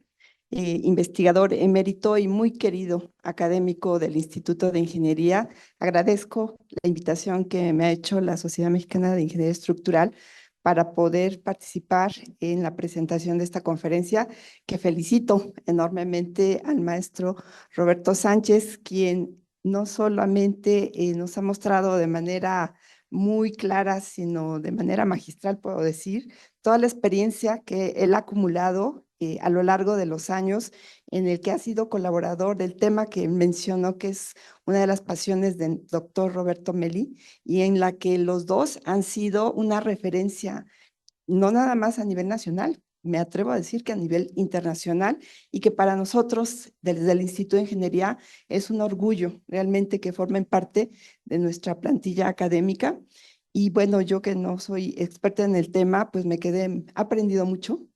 investigador emérito y muy querido académico del Instituto de Ingeniería. Agradezco la invitación que me ha hecho la Sociedad Mexicana de Ingeniería Estructural para poder participar en la presentación de esta conferencia, que felicito enormemente al maestro Roberto Sánchez, quien no solamente nos ha mostrado de manera muy clara, sino de manera magistral, puedo decir, toda la experiencia que él ha acumulado a lo largo de los años, en el que ha sido colaborador del tema que mencionó, que es una de las pasiones del doctor Roberto Meli, y en la que los dos han sido una referencia, no nada más a nivel nacional, me atrevo a decir que a nivel internacional, y que para nosotros desde el Instituto de Ingeniería es un orgullo realmente que formen parte de nuestra plantilla académica. Y bueno, yo que no soy experta en el tema, pues me quedé, aprendido mucho,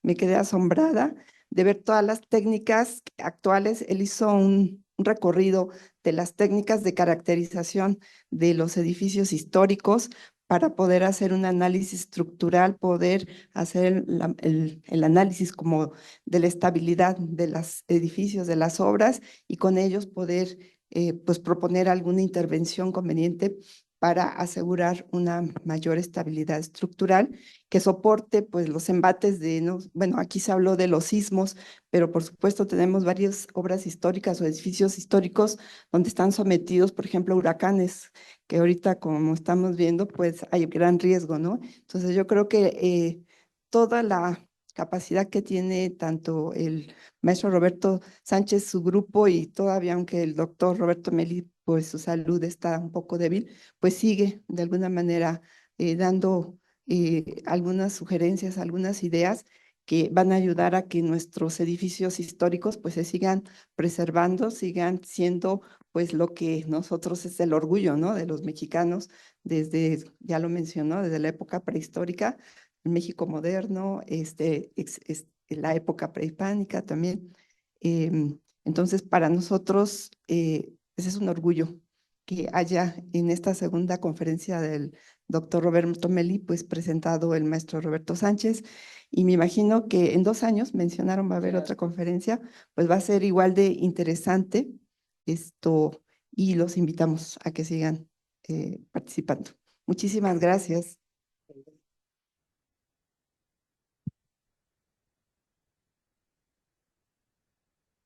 me quedé asombrada de ver todas las técnicas actuales. Él hizo un recorrido de las técnicas de caracterización de los edificios históricos para poder hacer un análisis estructural, poder hacer el análisis como de la estabilidad de los edificios, de las obras, y con ellos poder pues proponer alguna intervención conveniente para asegurar una mayor estabilidad estructural que soporte pues los embates de, ¿no? Bueno, aquí se habló de los sismos, pero por supuesto tenemos varias obras históricas o edificios históricos donde están sometidos, por ejemplo, a huracanes, que ahorita como estamos viendo, pues hay gran riesgo, ¿no? Entonces yo creo que toda la capacidad que tiene tanto el maestro Roberto Sánchez, su grupo, y todavía aunque el doctor Roberto Meli, pues su salud está un poco débil, pues sigue de alguna manera dando algunas sugerencias, algunas ideas que van a ayudar a que nuestros edificios históricos pues se sigan preservando, sigan siendo pues lo que nosotros es el orgullo, ¿no? De los mexicanos desde, ya lo mencionó, desde la época prehistórica, el México moderno, la época prehispánica también. Entonces, para nosotros, ese es un orgullo que haya en esta segunda conferencia del doctor Roberto Meli, pues presentado el maestro Roberto Sánchez, y me imagino que en 2 años, mencionaron, va a haber otra conferencia, pues va a ser igual de interesante esto, y los invitamos a que sigan participando. Muchísimas gracias.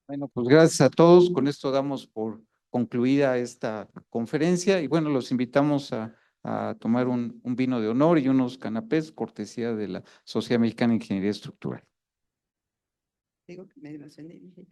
Bueno, pues gracias a todos. Con esto damos por concluida esta conferencia y bueno, los invitamos a tomar un vino de honor y unos canapés, cortesía de la Sociedad Mexicana de Ingeniería Estructural. Digo que me emocioné, dije,